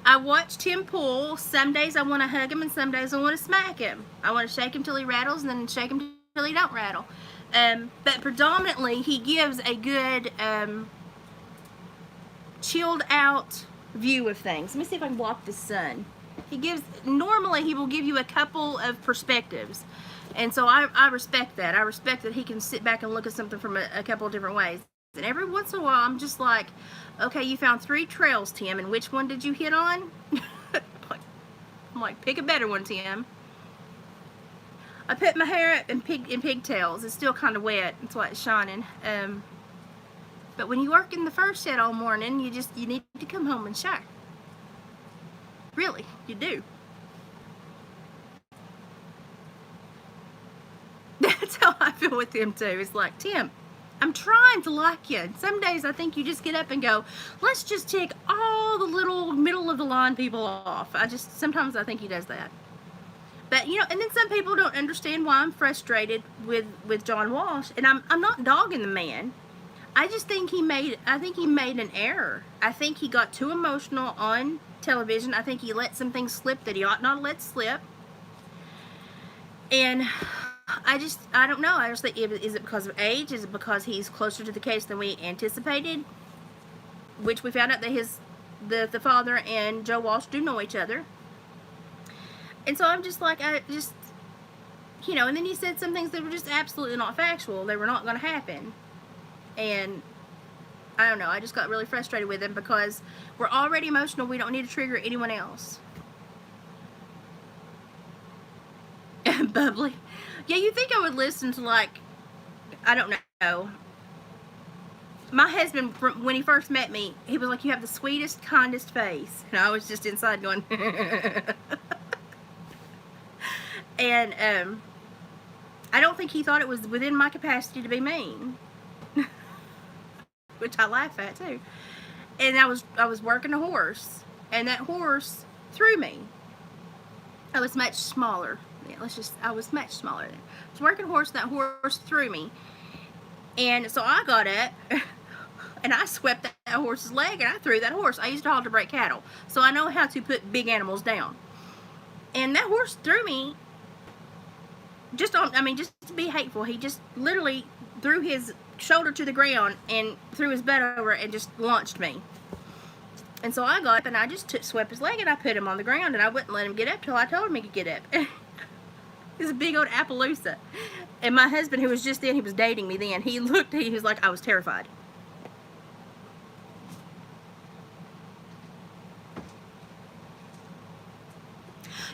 I watch Tim Pool. Some days I want to hug him, and some days I want to smack him. I want to shake him till he rattles, and then shake him till he don't rattle. But predominantly, he gives a good chilled out view of things. Let me see if I can block the sun. Normally he will give you a couple of perspectives, and so I respect that. I respect that he can sit back and look at something from a couple of different ways. And every once in a while, I'm just like, okay, you found 3 trails, Tim, and which one did you hit on? I'm like, pick a better one, Tim. I put my hair up in pigtails. It's still kind of wet. That's why it's shining. But when you work in the first set all morning, you need to come home and shower. Really, you do. That's how I feel with him too. It's like, Tim, I'm trying to like you. And some days I think you just get up and go, let's just take all the little middle of the line people off. Sometimes I think he does that. But, you know, and then some people don't understand why I'm frustrated with John Walsh. And I'm not dogging the man. I just think he made an error. I think he got too emotional on television. I think he let some things slip that he ought not to let slip. And I don't know. I just think, is it because of age? Is it because he's closer to the case than we anticipated? Which we found out that the father and Joe Walsh do know each other. And so I'm just like, you know, and then he said some things that were just absolutely not factual. They were not going to happen. And I don't know. I just got really frustrated with him because we're already emotional. We don't need to trigger anyone else. Bubbly. Yeah, you think I would listen to, like, I don't know. My husband, when he first met me, he was like, you have the sweetest, kindest face. And I was just inside going, and I don't think he thought it was within my capacity to be mean. Which I laugh at, too. And I was working a horse, and that horse threw me. I was much smaller. Yeah, I was much smaller then. I was working a horse, and that horse threw me. And so I got up, and I swept that horse's leg, and I threw that horse. I used to halter break cattle, so I know how to put big animals down. And that horse threw me just to be hateful. He just literally threw his shoulder to the ground and threw his butt over and just launched me. And so I got up and I just swept his leg and I put him on the ground, and I wouldn't let him get up till I told him he could get up. It was a big old Appaloosa. And my husband, who was just then, he was dating me then, he was like, I was terrified.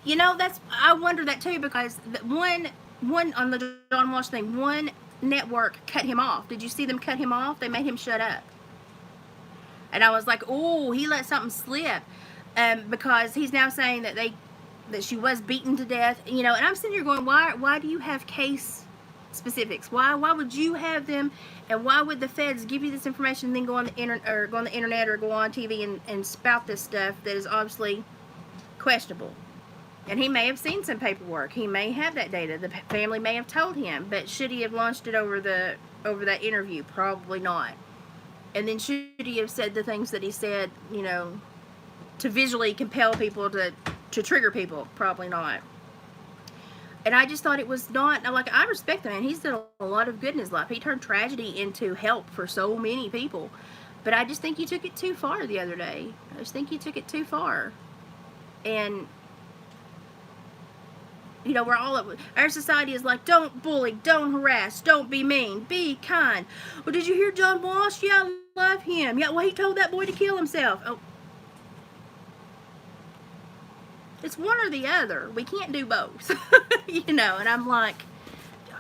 You know, I wonder that too, because one on the John Walsh thing, one network cut him off. Did you see them cut him off? They made him shut up. And I was like, oh, he let something slip. Because he's now saying that she was beaten to death. You know, and I'm sitting here going, why do you have case specifics? Why would you have them, and why would the feds give you this information and then go on the internet or go on TV and spout this stuff that is obviously questionable? And he may have seen some paperwork. He may have that data. The family may have told him. But should he have launched it over that interview? Probably not. And then should he have said the things that he said, you know, to visually compel people to trigger people? Probably not. And I just thought it was not, like, I respect the man. He's done a lot of good in his life. He turned tragedy into help for so many people. But I just think he took it too far the other day. I just think he took it too far. And you know, our society is like, don't bully, don't harass, don't be mean, be kind. Well, did you hear John Walsh? Yeah, I love him. Yeah, well, he told that boy to kill himself. Oh. It's one or the other. We can't do both. You know, and I'm like,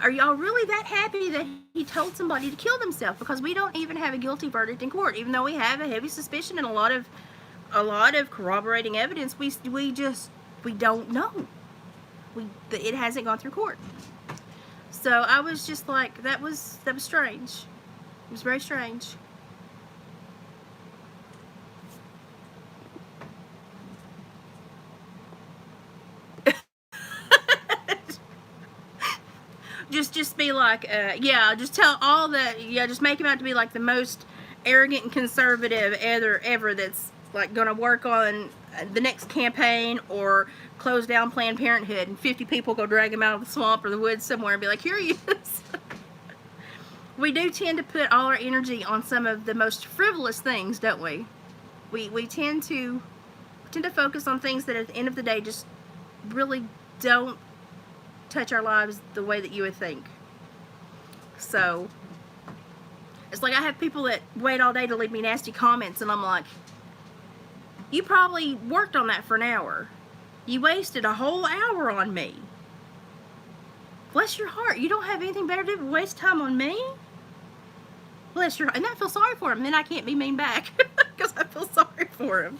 are y'all really that happy that he told somebody to kill themselves? Because we don't even have a guilty verdict in court, even though we have a heavy suspicion and a lot of corroborating evidence. We don't know. It hasn't gone through court. So I was just like, that was strange. It was very strange. just be like, yeah, just tell all just make him out to be like the most arrogant and conservative ever that's like gonna work on the next campaign or close down Planned Parenthood, and 50 people go drag him out of the swamp or the woods somewhere and be like, here he is. We do tend to put all our energy on some of the most frivolous things, don't we? We tend to focus on things that at the end of the day just really don't touch our lives the way that you would think. So It's like I have people that wait all day to leave me nasty comments, and I'm like, you probably worked on that for an hour. You wasted a whole hour on me. Bless your heart. You don't have anything better to do but waste time on me? Bless your heart. And I feel sorry for him. Then I can't be mean back because I feel sorry for him.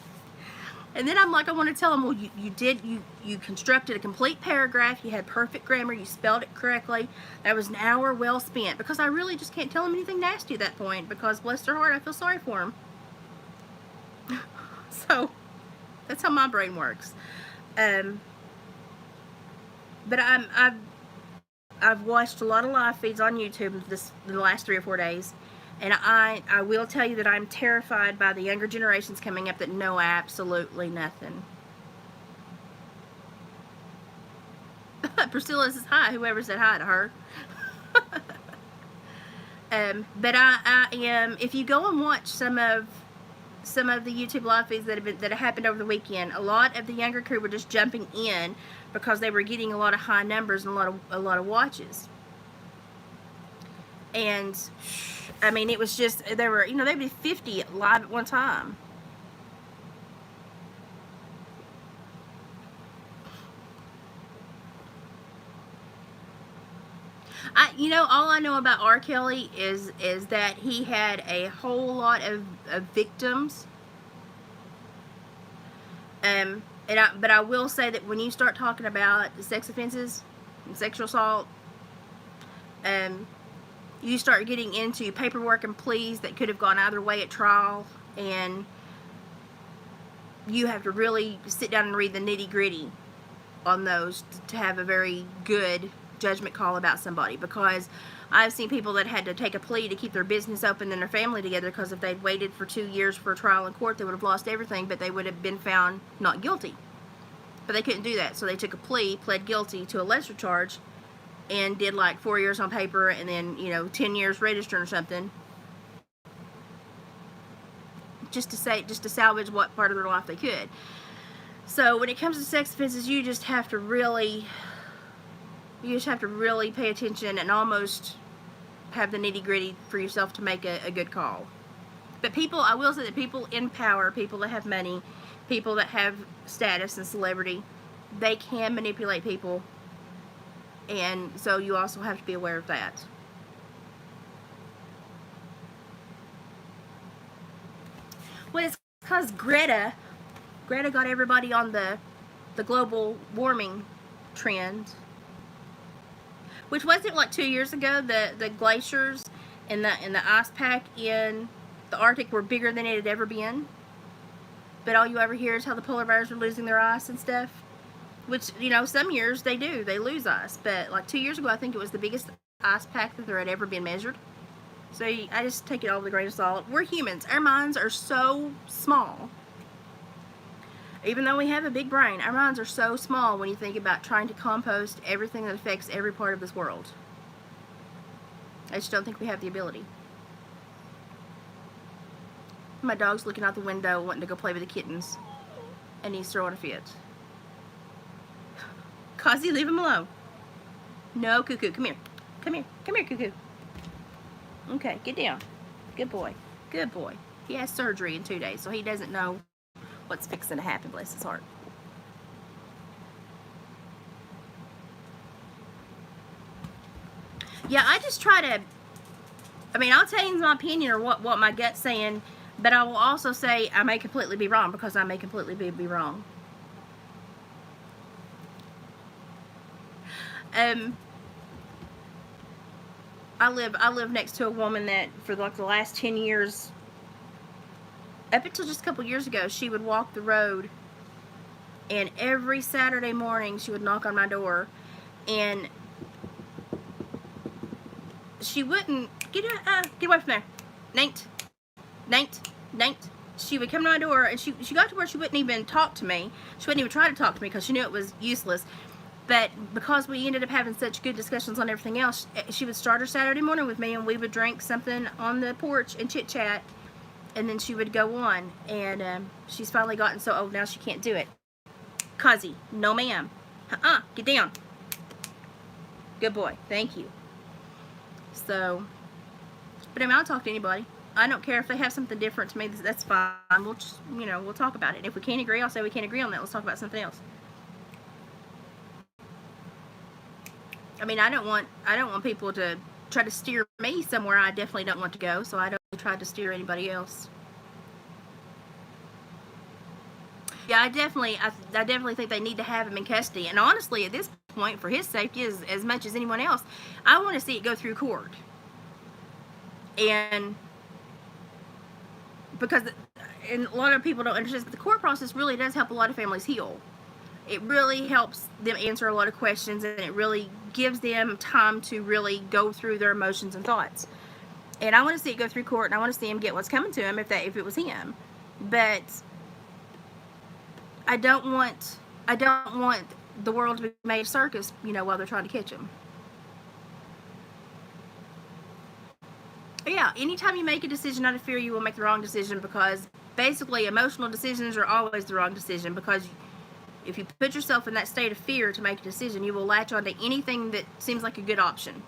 And then I'm like, I want to tell him, well, you constructed a complete paragraph. You had perfect grammar. You spelled it correctly. That was an hour well spent. Because I really just can't tell him anything nasty at that point. Because bless their heart, I feel sorry for him. So, that's how my brain works. But I've watched a lot of live feeds on YouTube in the last 3 or 4 days. And I will tell you that I'm terrified by the younger generations coming up that know absolutely nothing. Priscilla says hi, whoever said hi to her. But I am, if you go and watch some of the YouTube live feeds that have happened over the weekend, a lot of the younger crew were just jumping in because they were getting a lot of high numbers and a lot of watches. And I mean, it was just, there were, they'd be 50 live at one time. All I know about R. Kelly is that he had a whole lot of victims. But I will say that when you start talking about sex offenses and sexual assault, you start getting into paperwork and pleas that could have gone either way at trial, and you have to really sit down and read the nitty-gritty on those to have a very good judgment call about somebody, because I've seen people that had to take a plea to keep their business open and their family together, because if they'd waited for 2 years for a trial in court, they would have lost everything, but they would have been found not guilty. But they couldn't do that, so they took a plea, pled guilty to a lesser charge, and did like 4 years on paper, and then 10 years registering or something, just to salvage what part of their life they could. So when it comes to sex offenses, you just have to really pay attention and almost have the nitty-gritty for yourself to make a good call. But I will say that people in power, people that have money, people that have status and celebrity, they can manipulate people. And so you also have to be aware of that. Well, it's because Greta got everybody on the global warming trend. Which wasn't like 2 years ago, the glaciers and the ice pack in the Arctic were bigger than it had ever been. But all you ever hear is how the polar bears are losing their ice and stuff. Which, some years they lose ice. But like 2 years ago, I think it was the biggest ice pack that there had ever been measured. So I just take it all with a grain of salt. We're humans. Our minds are so small. Even though we have a big brain, our minds are so small when you think about trying to compost everything that affects every part of this world. I just don't think we have the ability. My dog's looking out the window wanting to go play with the kittens. And he's throwing a fit. Kazi, leave him alone. No, Cuckoo, come here. Come here. Come here, Cuckoo. Okay, get down. Good boy. Good boy. He has surgery in 2 days, so he doesn't know what's fixing to happen, bless his heart. Yeah, I just try to, I'll tell you my opinion or what my gut's saying, but I will also say I may completely be wrong, because I may completely be wrong. I live next to a woman that for like the last 10 years, up until just a couple years ago, she would walk the road, and every Saturday morning she would knock on my door, and she wouldn't get away from there. Nate. She would come to my door, and she got to where she wouldn't even talk to me. She wouldn't even try to talk to me because she knew it was useless. But because we ended up having such good discussions on everything else, she would start her Saturday morning with me, and we would drink something on the porch and chit chat, and then she would go on. And she's finally gotten so old now she can't do it. Kazi, no ma'am. Get down. Good boy. Thank you. So, But I mean, I'll talk to anybody. I don't care if they have something different to me. That's fine. We'll just, we'll talk about it. If we can't agree, I'll say we can't agree on that. Let's talk about something else. I mean, I don't want people to try to steer me somewhere I definitely don't want to go. So I don't try to steer anybody else. Yeah, I definitely think they need to have him in custody. And honestly, at this point, for his safety as much as anyone else, I want to see it go through court. And because a lot of people don't understand, but the court process really does help a lot of families heal. It really helps them answer a lot of questions, and it really gives them time to really go through their emotions and thoughts. And I want to see it go through court, and I want to see him get what's coming to him if it was him. But I don't want the world to be made a circus, while they're trying to catch him. Yeah, anytime you make a decision out of fear, you will make the wrong decision, because basically emotional decisions are always the wrong decision, because if you put yourself in that state of fear to make a decision, you will latch onto anything that seems like a good option.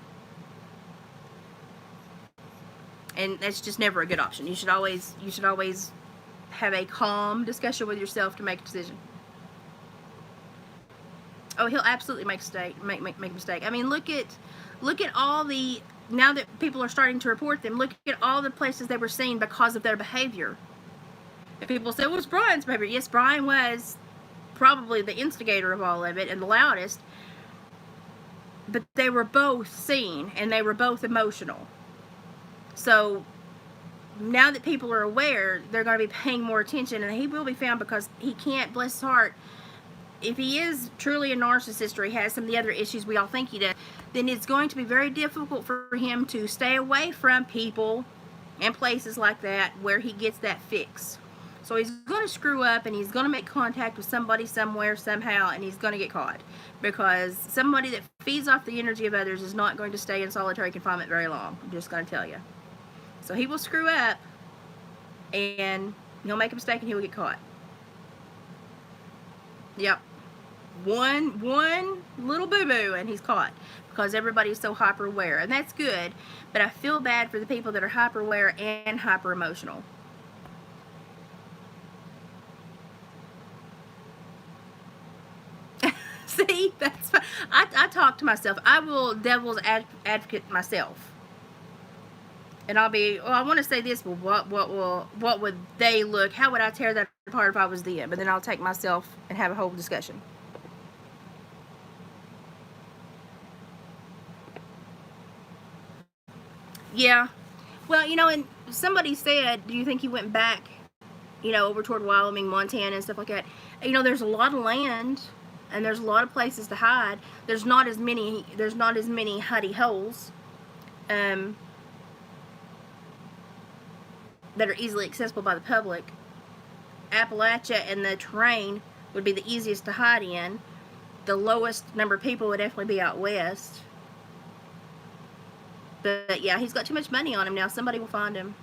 And that's just never a good option. You should always have a calm discussion with yourself to make a decision. Oh, he'll absolutely make a mistake. I mean, look at all the, now that people are starting to report them, look at all the places they were seen because of their behavior. And people say, well, it's Brian's behavior. Yes, Brian was probably the instigator of all of it and the loudest, but they were both seen and they were both emotional. So now that people are aware, they're going to be paying more attention, and he will be found, because he can't, bless his heart, if he is truly a narcissist or he has some of the other issues we all think he does, then it's going to be very difficult for him to stay away from people and places like that where he gets that fix. So he's going to screw up, and he's going to make contact with somebody somewhere somehow, and he's going to get caught, because somebody that feeds off the energy of others is not going to stay in solitary confinement very long. I'm just going to tell you. So he will screw up, and he'll make a mistake, and he will get caught. Yep. One little boo-boo, and he's caught, because everybody's so hyper aware, and that's good. But I feel bad for the people that are hyper aware and hyper emotional. See, that's fine. I talk to myself. I will devil's advocate myself. And I'll be, I want to say this, but what would they look, how would I tear that apart if I was them? But then I'll take myself and have a whole discussion. Yeah. Well, and somebody said, do you think he went back, over toward Wyoming, Montana, and stuff like that? There's a lot of land, and there's a lot of places to hide. There's not as many hidey holes that are easily accessible by the public. Appalachia and the terrain would be the easiest to hide in. The lowest number of people would definitely be out west. But yeah, he's got too much money on him now. Somebody will find him.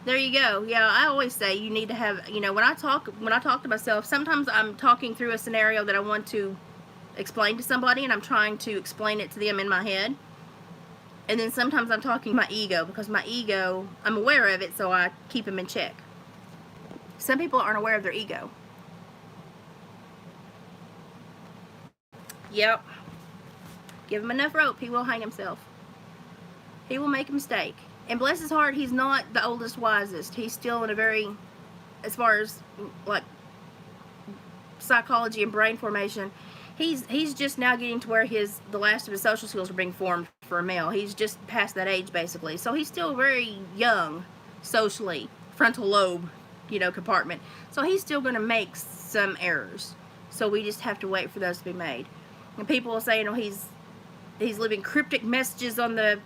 There you go. Yeah, I always say you need to have, when I talk to myself, sometimes I'm talking through a scenario that I want to explain to somebody, and I'm trying to explain it to them in my head. And then sometimes I'm talking my ego, because my ego, I'm aware of it, so I keep him in check. Some people aren't aware of their ego. Yep. Give him enough rope, he will hang himself. He will make a mistake. And bless his heart, he's not the oldest, wisest. He's still in a very, as far as like psychology and brain formation, he's just now getting to where the last of his social skills are being formed for a male. He's just past that age, basically. So he's still very young socially, frontal lobe, compartment. So he's still going to make some errors. So we just have to wait for those to be made. And people will say, he's leaving cryptic messages on the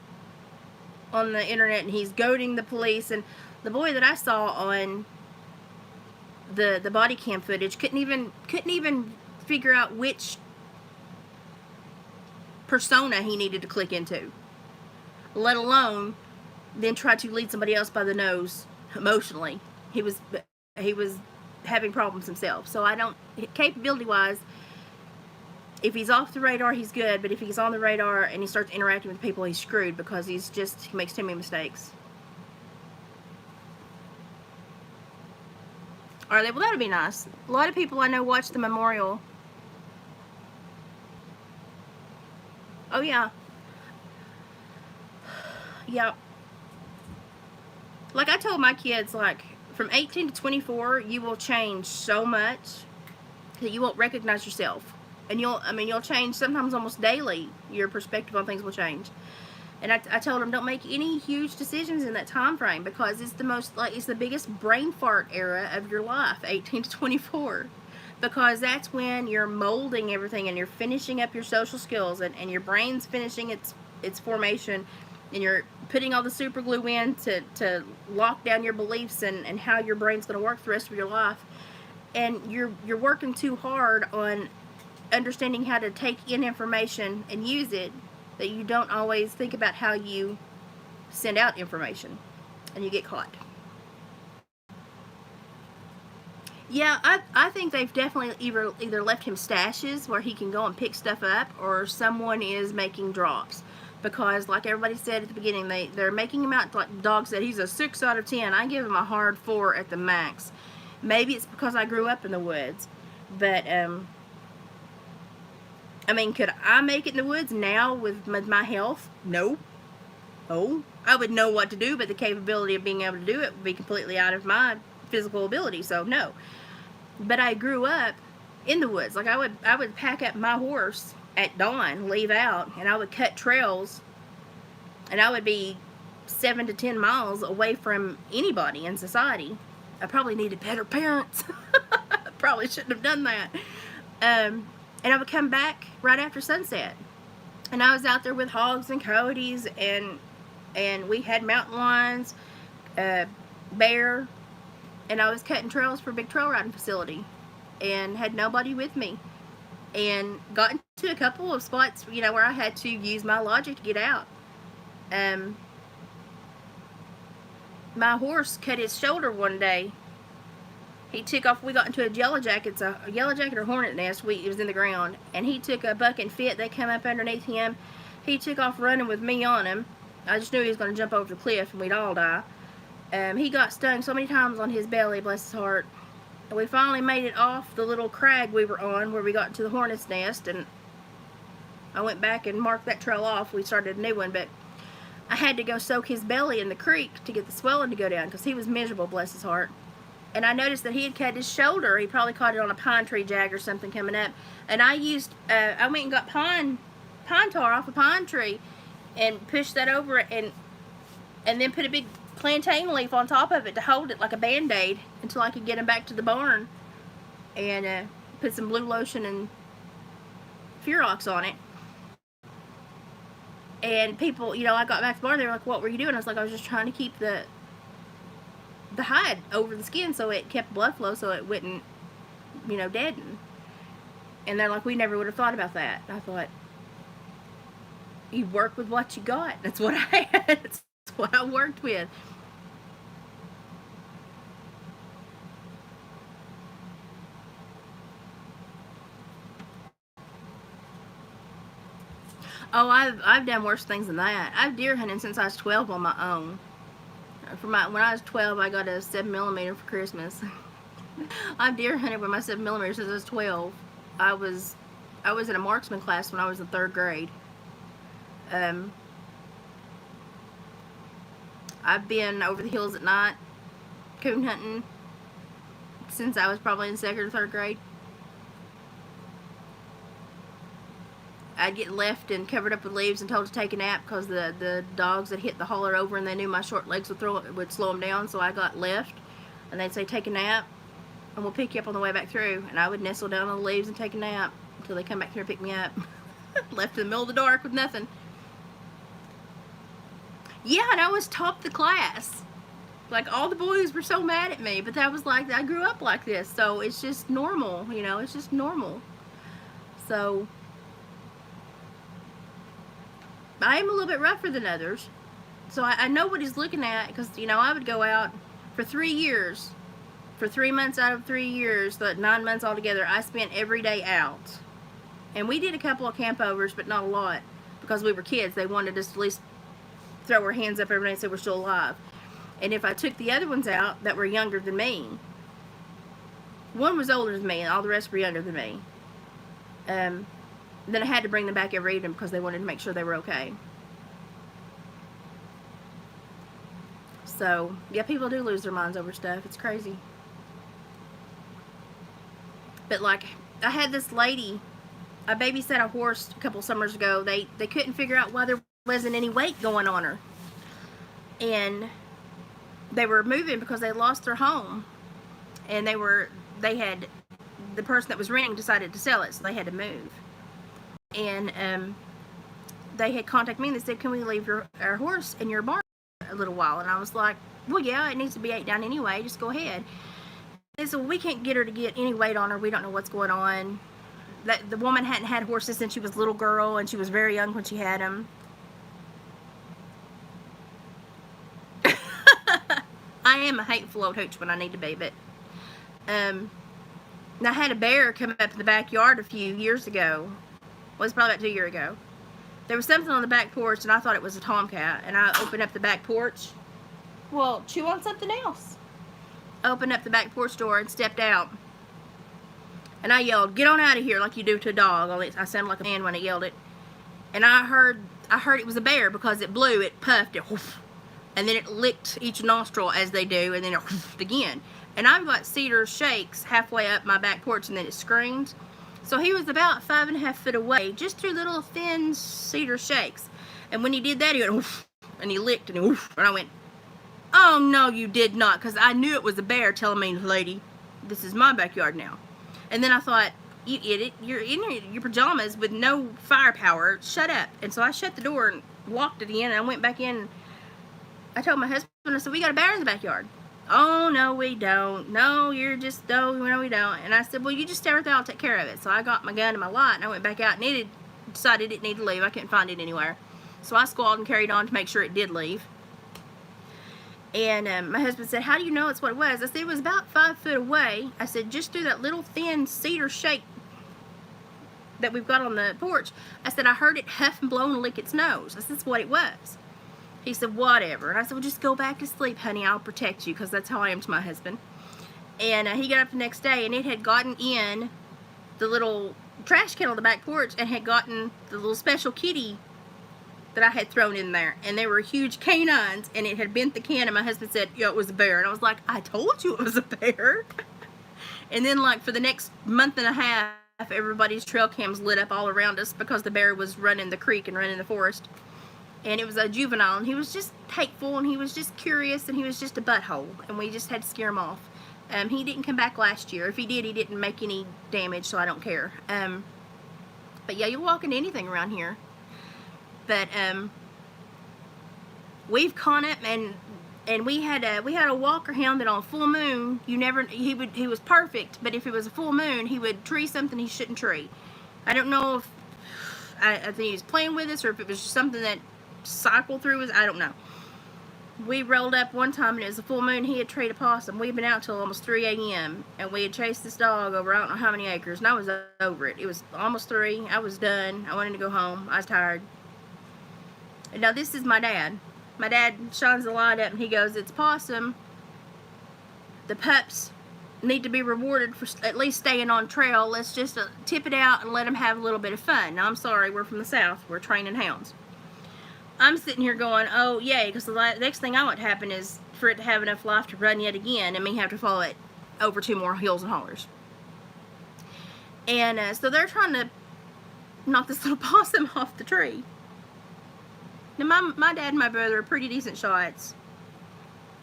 internet, and he's goading the police. And the boy that I saw on the body cam footage couldn't even figure out which persona he needed to click into, let alone then try to lead somebody else by the nose emotionally. He was having problems himself. So capability wise, If he's off the radar, he's good, but if he's on the radar and he starts interacting with people, he's screwed because he makes too many mistakes. Are they? Well, that would be nice. A lot of people I know watch the memorial. Oh, yeah. Yeah. Like I told my kids, like, from 18 to 24, you will change so much that you won't recognize yourself. And you'll change sometimes almost daily. Your perspective on things will change. And I told them, don't make any huge decisions in that time frame because it's it's the biggest brain fart era of your life, 18 to 24. Because that's when you're molding everything and you're finishing up your social skills and your brain's finishing its formation and you're putting all the super glue in to lock down your beliefs and how your brain's going to work the rest of your life. And you're working too hard on understanding how to take in information and use it that you don't always think about how you send out information and you get caught. Yeah, I think they've definitely either left him stashes where he can go and pick stuff up, or someone is making drops. Because, like everybody said at the beginning, they're making him out like the dog said. He's a 6 out of 10. I give him a hard 4 at the max. Maybe it's because I grew up in the woods. But, I mean, could I make it in the woods now with my health? No. Oh, I would know what to do, but the capability of being able to do it would be completely out of my physical ability, so no. But I grew up in the woods. Like I would pack up my horse at dawn, leave out, and I would cut trails, and I would be 7 to 10 miles away from anybody in society. I probably needed better parents. Probably shouldn't have done that. And I would come back right after sunset, and I was out there with hogs and coyotes, and we had mountain lions, bear. And I was cutting trails for a big trail riding facility and had nobody with me. And got into a couple of spots, where I had to use my logic to get out. My horse cut his shoulder one day. He took off, we got into a yellow jacket. It's a yellow jacket or hornet nest. It was in the ground. And he took a buck and fit. They come up underneath him. He took off running with me on him. I just knew he was going to jump over the cliff and we'd all die. He got stung so many times on his belly, bless his heart. And we finally made it off the little crag we were on where we got to the hornet's nest, and I went back and marked that trail off. We started a new one, but I had to go soak his belly in the creek to get the swelling to go down because he was miserable, bless his heart. And I noticed that he had cut his shoulder. He probably caught it on a pine tree jag or something coming up. And I went and got pine tar off a pine tree and pushed that over it and then put a big plantain leaf on top of it to hold it like a band-aid until I could get him back to the barn, and put some blue lotion and Furox on it. And people, I got back to the barn, they were like, what were you doing? I was like, I was just trying to keep the hide over the skin so it kept blood flow so it wouldn't, deaden. And they're like, we never would have thought about that. And I thought, you work with what you got. That's what I had. That's what I worked with. Oh, I've done worse things than that. I've deer hunted since I was 12 on my own. When I was 12, I got a 7mm for Christmas. I've deer hunted with my 7mm since I was 12. I was in a marksman class when I was in 3rd grade. I've been over the hills at night, coon hunting, since I was probably in 2nd or 3rd grade. I'd get left and covered up with leaves and told to take a nap because the dogs had hit the holler over and they knew my short legs would slow them down, so I got left. And they'd say, take a nap, and we'll pick you up on the way back through. And I would nestle down on the leaves and take a nap until they come back here and pick me up. Left in the middle of the dark with nothing. Yeah, and I was top the class. Like, all the boys were so mad at me, but that was like, I grew up like this, so it's just normal, it's just normal. So I am a little bit rougher than others. So I know what he's looking at, because, I would go out for 3 years. For 3 months out of 3 years, the 9 months altogether, I spent every day out. And we did a couple of campovers, but not a lot, because we were kids. They wanted us to at least throw our hands up every day and say we're still alive. And if I took the other ones out that were younger than me, one was older than me and all the rest were younger than me, then I had to bring them back every evening because they wanted to make sure they were okay. So, yeah, people do lose their minds over stuff. It's crazy. But, like, I had this lady, I babysat a horse a couple summers ago. They couldn't figure out why there wasn't any weight going on her. And they were moving because they lost their home. And they had, the person that was renting decided to sell it, so they had to move. And they had contacted me and they said, can we leave our horse in your barn a little while? And I was like, well, yeah, it needs to be ate down anyway, just go ahead. They said, well, we can't get her to get any weight on her, we don't know what's going on. That the woman hadn't had horses since she was a little girl, and she was very young when she had them. I am a hateful old hooch when I need to be, but I had a bear come up in the backyard a few years ago. Well, it was probably about 2 years ago. There was something on the back porch, and I thought it was a tomcat. And I opened up the back porch. Well, chew on something else. Opened up the back porch door and stepped out. And I yelled, get on out of here, like you do to a dog. I sounded like a man when I yelled it. And I heard it was a bear because it blew, it puffed, it whoosh, and then it licked each nostril as they do, and then it whooshed again. And I've got cedar shakes halfway up my back porch, and then it screamed. So he was about 5.5 feet away, just through little thin cedar shakes. And when he did that, he went whoosh, and he licked, and he whoosh, and I went, oh no, you did not, because I knew it was a bear telling me, lady, this is my backyard now. And then I thought, you idiot, you're in your pajamas with no firepower, shut up. And so I shut the door and locked it in, and I went back in. I told my husband, I said, we got a bear in the backyard. Oh, no, we don't. No, we don't. And I said, well, you just stay right there, I'll take care of it. So I got my gun and my light, and I went back out, and it decided it needed to leave. I couldn't find it anywhere. So I squalled and carried on to make sure it did leave. And my husband said, how do you know it's what it was? I said, it was about 5 foot away. I said, just through that little thin cedar shake that we've got on the porch. I said, I heard it huff and blow and lick its nose. I said, that's what it was. He said, whatever. And I said, well, just go back to sleep, honey. I'll protect you, because that's how I am to my husband. And he got up the next day, and it had gotten in the little trash can on the back porch and had gotten the little special kitty that I had thrown in there. And they were huge canines, and it had bent the can, and my husband said, yeah, it was a bear. And I was like, I told you it was a bear. And then, like, for the next month and a half, everybody's trail cams lit up all around us because the bear was running the creek and running the forest. And it was a juvenile, and he was just hateful, and he was just curious, and he was just a butthole, and we just had to scare him off. He didn't come back last year. If he did, he didn't make any damage, so I don't care. But yeah, you'll walk into anything around here. But we've caught up, and we had a walker hound that on full moon, he was perfect, but if it was a full moon, he would tree something he shouldn't tree. I don't know if I think he was playing with us, or if it was just something that cycle through us, I don't know. We rolled up one time, and it was a full moon. He had treed a possum. We'd been out till almost 3 a.m. and we had chased this dog over I don't know how many acres, and I was over it. It was almost 3. I was done. I wanted to go home. I was tired. And now this is my dad. My dad shines the light up, and he goes, it's possum. The pups need to be rewarded for at least staying on trail. Let's just tip it out and let them have a little bit of fun. Now, I'm sorry, we're from the South. We're training hounds. I'm sitting here going, oh, yay, because the next thing I want to happen is for it to have enough life to run yet again and me have to follow it over 2 more hills and hollers. And so they're trying to knock this little possum off the tree. Now, my dad and my brother are pretty decent shots.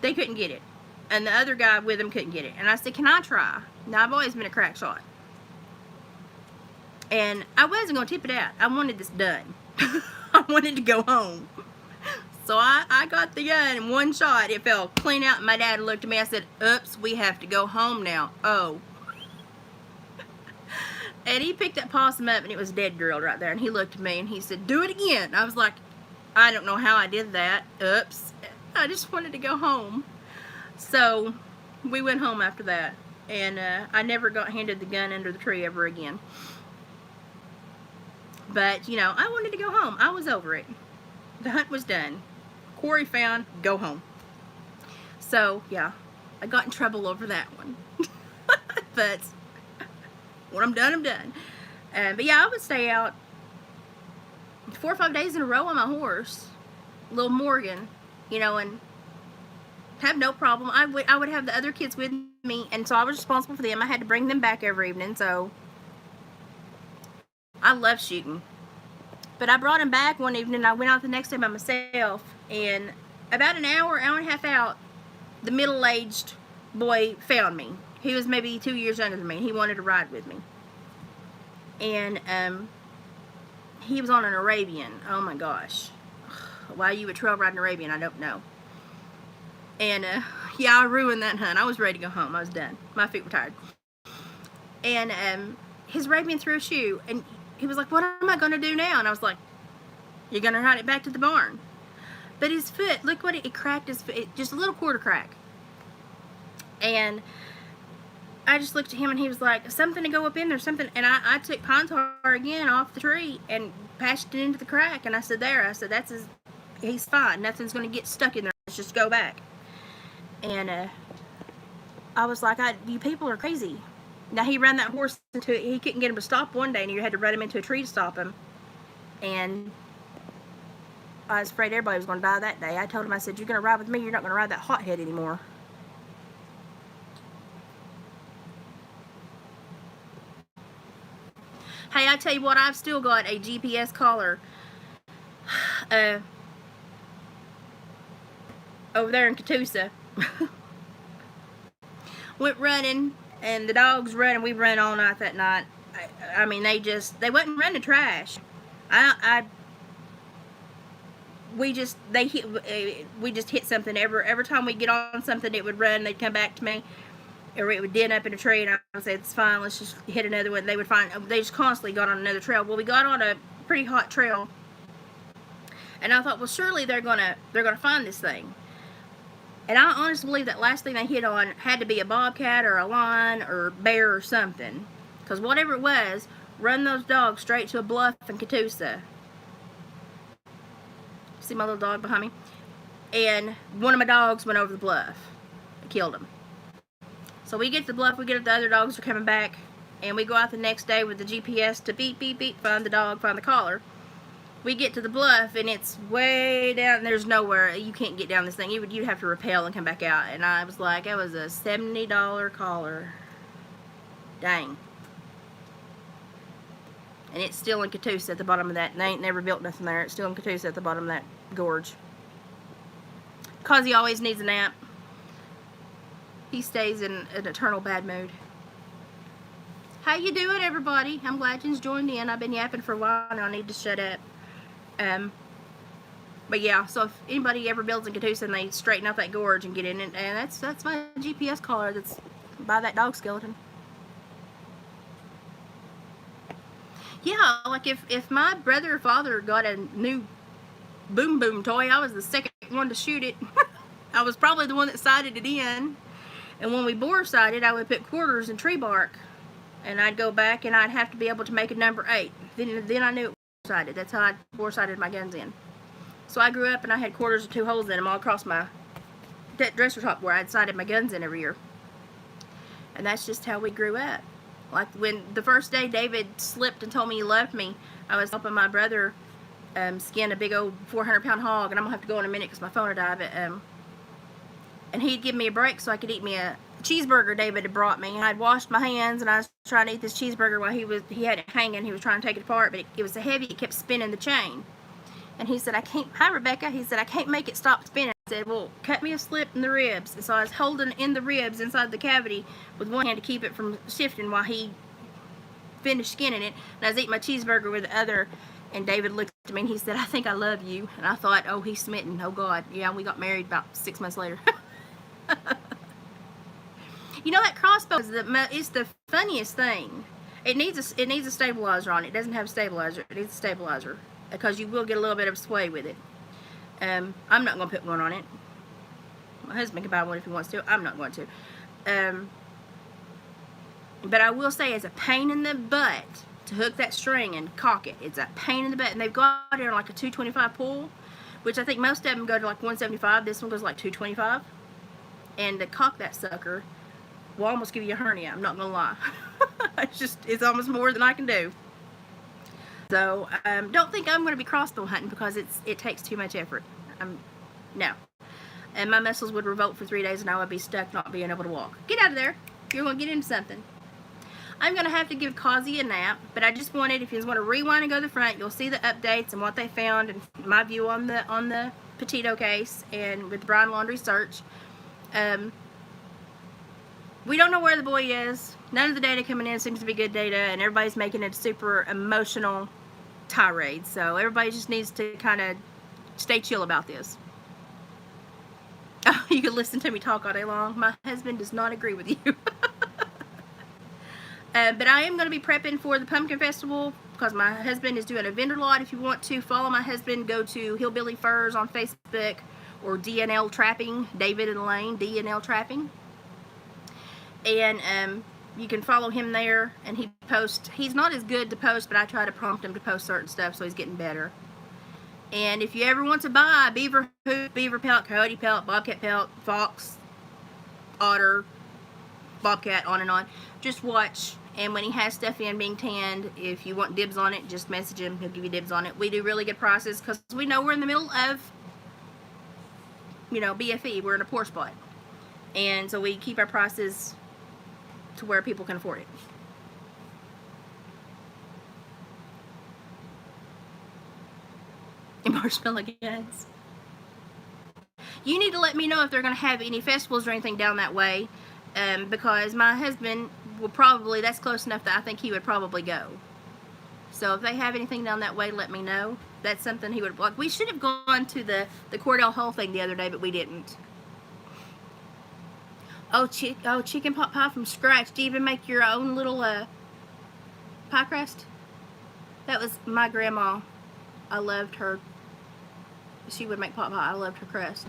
They couldn't get it. And the other guy with them couldn't get it. And I said, can I try? Now, I've always been a crack shot. And I wasn't going to tip it out. I wanted this done. I wanted to go home. So I got the gun, and one shot, it fell clean out, and my dad looked at me. I said, oops, we have to go home now. Oh. And he picked that possum up, and it was dead grilled right there. And he looked at me, and he said, do it again. I was like, I don't know how I did that. Oops. I just wanted to go home. So we went home after that. And I never got handed the gun under the tree ever again. But, you know, I wanted to go home. I was over it. The hunt was done. Quarry found, go home. So, yeah, I got in trouble over that one. But when I'm done, I'm done. But yeah, I would stay out 4 or 5 days in a row on my horse, little Morgan, you know, and have no problem. I would have the other kids with me, and so I was responsible for them. I had to bring them back every evening, so I love shooting. But I brought him back one evening. I went out the next day by myself, and about an hour and a half out, the middle-aged boy found me. He was maybe 2 years younger than me. He wanted to ride with me. And he was on an Arabian. Oh my gosh. Why you would trail ride an Arabian, I don't know. And yeah, I ruined that hunt. I was ready to go home. I was done. My feet were tired. And his Arabian threw a shoe, and he was like, "What am I going to do now?" And I was like, "You're going to ride it back to the barn." But his foot, look what it cracked his foot, just a little quarter crack. And I just looked at him, and he was like, "Something to go up in there, something." And I took pine tar again off the tree and patched it into the crack. And I said, "There," I said, he's fine. Nothing's going to get stuck in there. Let's just go back. And I was like, you people are crazy. Now, he ran that horse into it. He couldn't get him to stop one day, and you had to run him into a tree to stop him. And I was afraid everybody was going to die that day. I told him, I said, "You're going to ride with me. You're not going to ride that hothead anymore." Hey, I tell you what, I've still got a GPS collar over there in Catoosa. Went running, and the dogs running. We ran all night that night. I mean, they wasn't running trash. We just hit something. Every time we get on something, it would run. They'd come back to me, or it would den up in a tree, and I would say, "It's fine, let's just hit another one." They just constantly got on another trail. Well, we got on a pretty hot trail, and I thought, well, surely they're gonna find this thing. And I honestly believe that last thing they hit on had to be a bobcat or a lion or bear or something, because whatever it was, run those dogs straight to a bluff in Catoosa. See my little dog behind me? And one of my dogs went over the bluff. It killed him. So we get to the bluff, we get the other dogs are coming back, and we go out the next day with the GPS to beep, beep, beep, find the dog, find the collar. We get to the bluff, and it's way down, and there's nowhere. You can't get down this thing. You'd have to rappel and come back out. And I was like, it was a $70 collar. Dang. And it's still in Catoosa at the bottom of that. They ain't never built nothing there. It's still in Catoosa at the bottom of that gorge. Because he always needs a nap. He stays in an eternal bad mood. How you doing, everybody? I'm glad you's joined in. I've been yapping for a while now. I need to shut up. But yeah, so if anybody ever builds in Catoosa and they straighten out that gorge and get in it, and that's my GPS collar that's by that dog skeleton. Yeah, like if my brother or father got a new boom boom toy, I was the second one to shoot it. I was probably the one that sighted it in. And when we bore sighted, I would put quarters in tree bark, and I'd go back and I'd have to be able to make a number 8. Then I knew it was sighted. That's how I bore sighted my guns in. So I grew up and I had quarters with 2 holes in them all across my dresser top where I'd sighted my guns in every year. And that's just how we grew up. Like when the first day David slipped and told me he loved me, I was helping my brother skin a big old 400-pound hog, and I'm gonna have to go in a minute because my phone had died. But and he'd give me a break so I could eat me a cheeseburger David had brought me. I'd washed my hands and I was trying to eat this cheeseburger while he had it hanging. He was trying to take it apart, but it was so heavy it kept spinning the chain. And he said, "Hi Rebecca," he said, "I can't make it stop spinning." I said, "Well, cut me a slip in the ribs." And so I was holding in the ribs inside the cavity with one hand to keep it from shifting while he finished skinning it. And I was eating my cheeseburger with the other, and David looked at me and he said, "I think I love you." And I thought, oh, he's smitten. Oh God. Yeah, we got married about 6 months later. You know, that crossbow is the funniest thing. It needs a stabilizer on it. It doesn't have a stabilizer. It needs a stabilizer because you will get a little bit of sway with it. I'm not going to put one on it. My husband can buy one if he wants to. I'm not going to. But I will say, it's a pain in the butt to hook that string and cock it. It's a pain in the butt. And they've got it on like a 225 pull, which I think most of them go to like 175. This one goes like 225. And to cock that sucker will almost give you a hernia. I'm not gonna lie. it's almost more than I can do. So don't think I'm gonna be crossbill hunting because it takes too much effort. No. And my muscles would revolt for 3 days and I would be stuck not being able to walk. Get out of there. You're gonna get into something. I'm gonna have to give Causey a nap, but I just wanted, if you just want to rewind and go to the front, you'll see the updates and what they found and my view on the Petito case and with the Brian Laundrie search. We don't know where the boy is. None of the data coming in seems to be good data, and everybody's making it a super emotional tirade. So everybody just needs to kind of stay chill about this. Oh, you can listen to me talk all day long. My husband does not agree with you. But I am going to be prepping for the Pumpkin Festival because my husband is doing a vendor lot. If you want to follow my husband, go to Hillbilly Furs on Facebook or DNL Trapping, David and Elaine, DNL Trapping. And you can follow him there, and he posts. He's not as good to post, but I try to prompt him to post certain stuff, so he's getting better. And if you ever want to buy beaver hoop, beaver pelt, coyote pelt, bobcat pelt, fox, otter, bobcat, on and on, just watch. And when he has stuff in being tanned, if you want dibs on it, just message him. He'll give you dibs on it. We do really good prices because we know we're in the middle of, you know, BFE. We're in a poor spot. And so we keep our prices to where people can afford it. And marshmallow guns. You need to let me know if they're going to have any festivals or anything down that way, because my husband will probably, that's close enough that I think he would probably go. So if they have anything down that way, let me know. That's something he would like. We should have gone to the Cordell Hull thing the other day, but we didn't. Oh, chicken pot pie from scratch. Do you even make your own little pie crust? That was my grandma. I loved her. She would make pot pie. I loved her crust.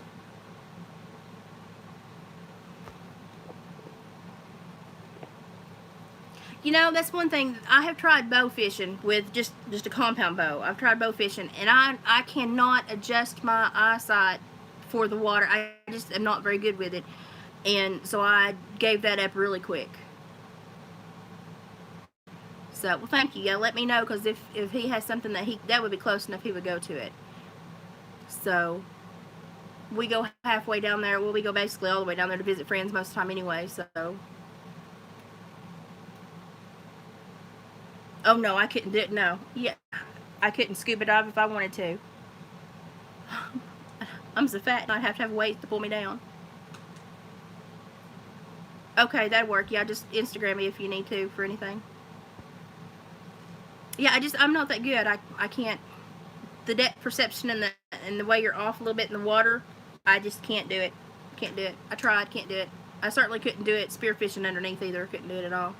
You know, that's one thing. I have tried bow fishing with just a compound bow. I've tried bow fishing, and I cannot adjust my eyesight for the water. I just am not very good with it. And so I gave that up really quick. So, well, thank you. Yeah, let me know, because if he has something that would be close enough, he would go to it. So, we go halfway down there. Well, we go basically all the way down there to visit friends most of the time anyway, so. Oh, no, I couldn't do it. No. Yeah, I couldn't scuba dive if I wanted to. I'm so fat, and I'd have to have weights to pull me down. Okay, that'd work. Yeah, just Instagram me if you need to for anything. Yeah, I'm not that good. I can't. The depth perception and the way you're off a little bit in the water, I just can't do it. Can't do it. I tried, can't do it. I certainly couldn't do it spearfishing underneath either. Couldn't do it at all.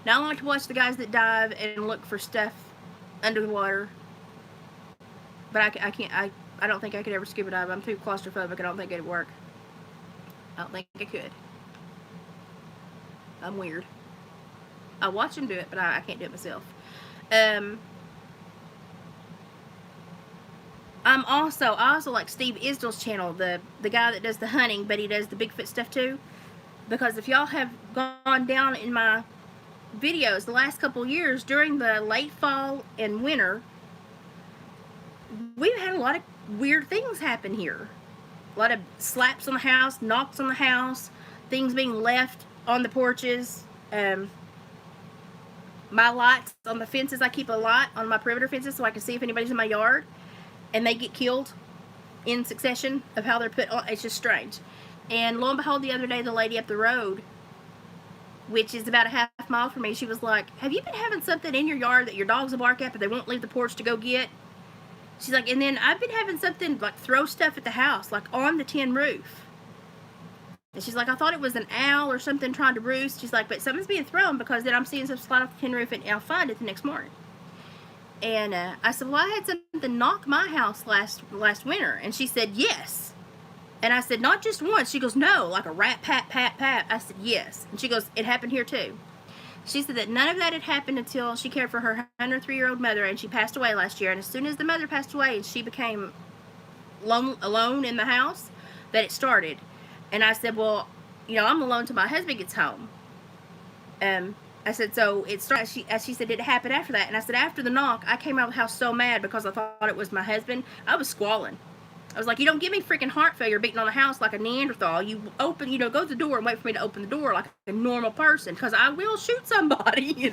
Now I like to watch the guys that dive and look for stuff under the water. But I can't. I don't think I could ever scuba dive. I'm too claustrophobic. I don't think it'd work. I don't think I could. I'm weird. I watch them do it, but I can't do it myself. I also like Steve Isdell's channel, the guy that does the hunting, but he does the Bigfoot stuff too. Because if y'all have gone down in my videos the last couple years during the late fall and winter, we've had a lot of weird things happen here. A lot of slaps on the house, knocks on the house, things being left on the porches. My lights on the fences, I keep a light on my perimeter fences so I can see if anybody's in my yard, and they get killed in succession of how they're put on. It's just strange. And lo and behold, the other day, the lady up the road, which is about a half mile from me, she was like, have you been having something in your yard that your dogs will bark at, but they won't leave the porch to go get? She's like, and then I've been having something like throw stuff at the house, like on the tin roof. And she's like, I thought it was an owl or something trying to roost. She's like, but something's being thrown, because then I'm seeing stuff slide off the tin roof and I'll find it the next morning. And I said, well, I had something knock my house last winter. And she said, yes. And I said, not just once. She goes, no, like a rat pat, pat, pat. I said, yes. And she goes, it happened here too. She said that none of that had happened until she cared for her 103-year-old mother, and she passed away last year. And as soon as the mother passed away and she became alone in the house, that it started. And I said, well, I'm alone till my husband gets home. I said, so it started. She said, did it happen after that? And I said, after the knock, I came out of the house so mad because I thought it was my husband. I was squalling. I was like, you don't give me freaking heart failure beating on the house like a Neanderthal. You open, go to the door and wait for me to open the door like a normal person, because I will shoot somebody,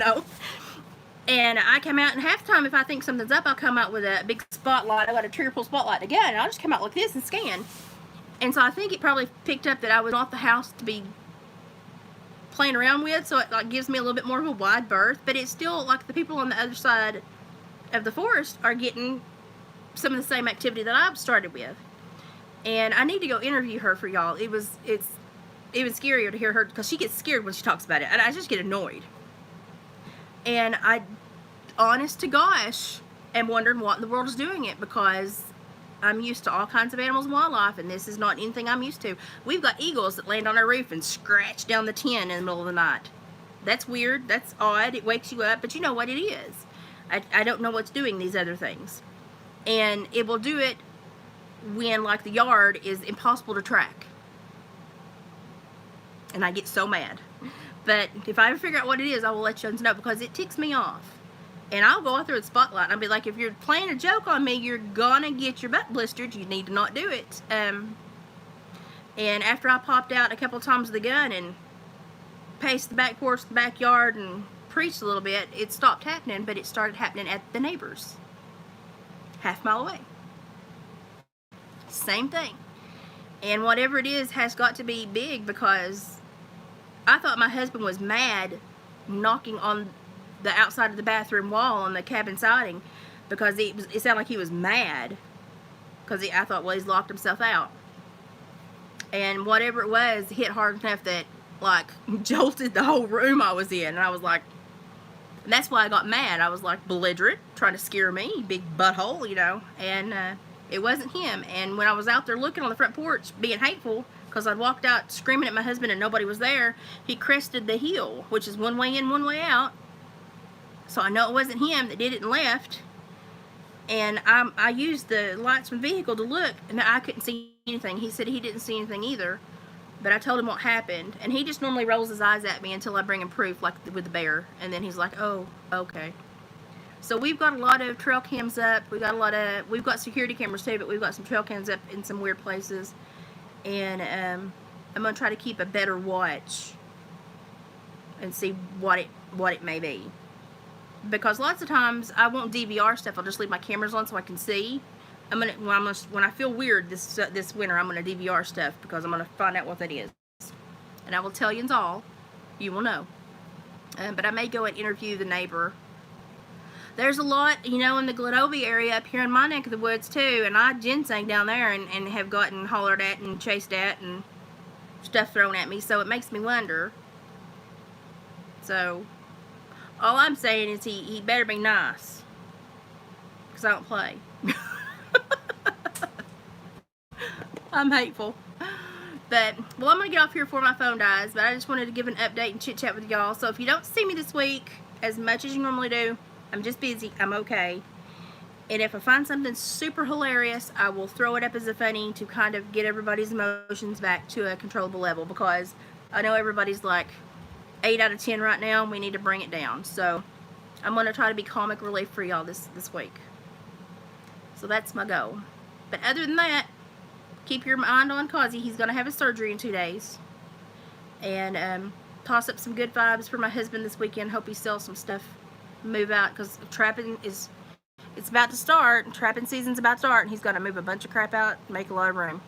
And I come out, and half the time if I think something's up, I'll come out with a big spotlight. I got a trigger pull spotlight again, and I'll just come out like this and scan. And so I think it probably picked up that I was off the house to be playing around with, so it like gives me a little bit more of a wide berth. But it's still like the people on the other side of the forest are getting some of the same activity that I've started with. And I need to go interview her for y'all. It was scarier to hear her, because she gets scared when she talks about it, and I just get annoyed. And I, honest to gosh, am wondering what in the world is doing it, because I'm used to all kinds of animals and wildlife, and this is not anything I'm used to. We've got eagles that land on our roof and scratch down the tin in the middle of the night. That's weird. That's odd. It wakes you up, but you know what it is. I don't know what's doing these other things. And it will do it when, like, the yard is impossible to track. And I get so mad. But if I ever figure out what it is, I will let you know, because it ticks me off. And I'll go out there with spotlight, and I'll be like, if you're playing a joke on me, you're gonna get your butt blistered. You need to not do it. And after I popped out a couple of times with the gun and paced the back porch, the backyard, and preached a little bit, it stopped happening, but it started happening at the neighbors. Half mile away. Same thing. And whatever it is has got to be big, because I thought my husband was mad knocking on the outside of the bathroom wall on the cabin siding, because it sounded like he was mad, because I thought, well, he's locked himself out. And whatever it was hit hard enough that, like, jolted the whole room I was in. And I was like, and that's why I got mad. I was like belligerent, trying to scare me, big butthole, and it wasn't him. And when I was out there looking on the front porch being hateful, because I'd walked out screaming at my husband and nobody was there, he crested the hill, which is one way in, one way out. So I know it wasn't him that did it and left. And I used the lights from the vehicle to look, and I couldn't see anything. He said he didn't see anything either. But I told him what happened, and he just normally rolls his eyes at me until I bring him proof, like with the bear. And then he's like, oh, okay. So we've got a lot of trail cams up. We've got security cameras too, but we've got some trail cams up in some weird places. And I'm going to try to keep a better watch and see what it may be. Because lots of times I won't DVR stuff. I'll just leave my cameras on so I can see. When I feel weird this winter, I'm going to DVR stuff, because I'm going to find out what that is. And I will tell you all. You will know. But I may go and interview the neighbor. There's a lot, in the Gladovia area up here in my neck of the woods too. And I ginseng down there and have gotten hollered at and chased at and stuff thrown at me. So it makes me wonder. So all I'm saying is he better be nice, because I don't play. I'm hateful. But, well, I'm going to get off here before my phone dies. But I just wanted to give an update and chit-chat with y'all. So if you don't see me this week as much as you normally do, I'm just busy. I'm okay. And if I find something super hilarious, I will throw it up as a funny to kind of get everybody's emotions back to a controllable level. Because I know everybody's like 8 out of 10 right now, and we need to bring it down. So I'm going to try to be comic relief for y'all this week. So that's my goal. But other than that, keep your mind on Causey. He's going to have his surgery in 2 days. And toss up some good vibes for my husband this weekend. Hope he sells some stuff, move out, because trapping it's about to start. Trapping season's about to start, and he's going to move a bunch of crap out and make a lot of room.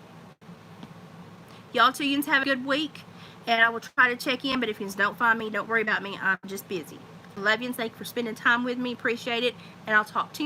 Y'all two have a good week, and I will try to check in, but if you don't find me, don't worry about me. I'm just busy. Love you, and thank you for spending time with me. Appreciate it, and I'll talk to you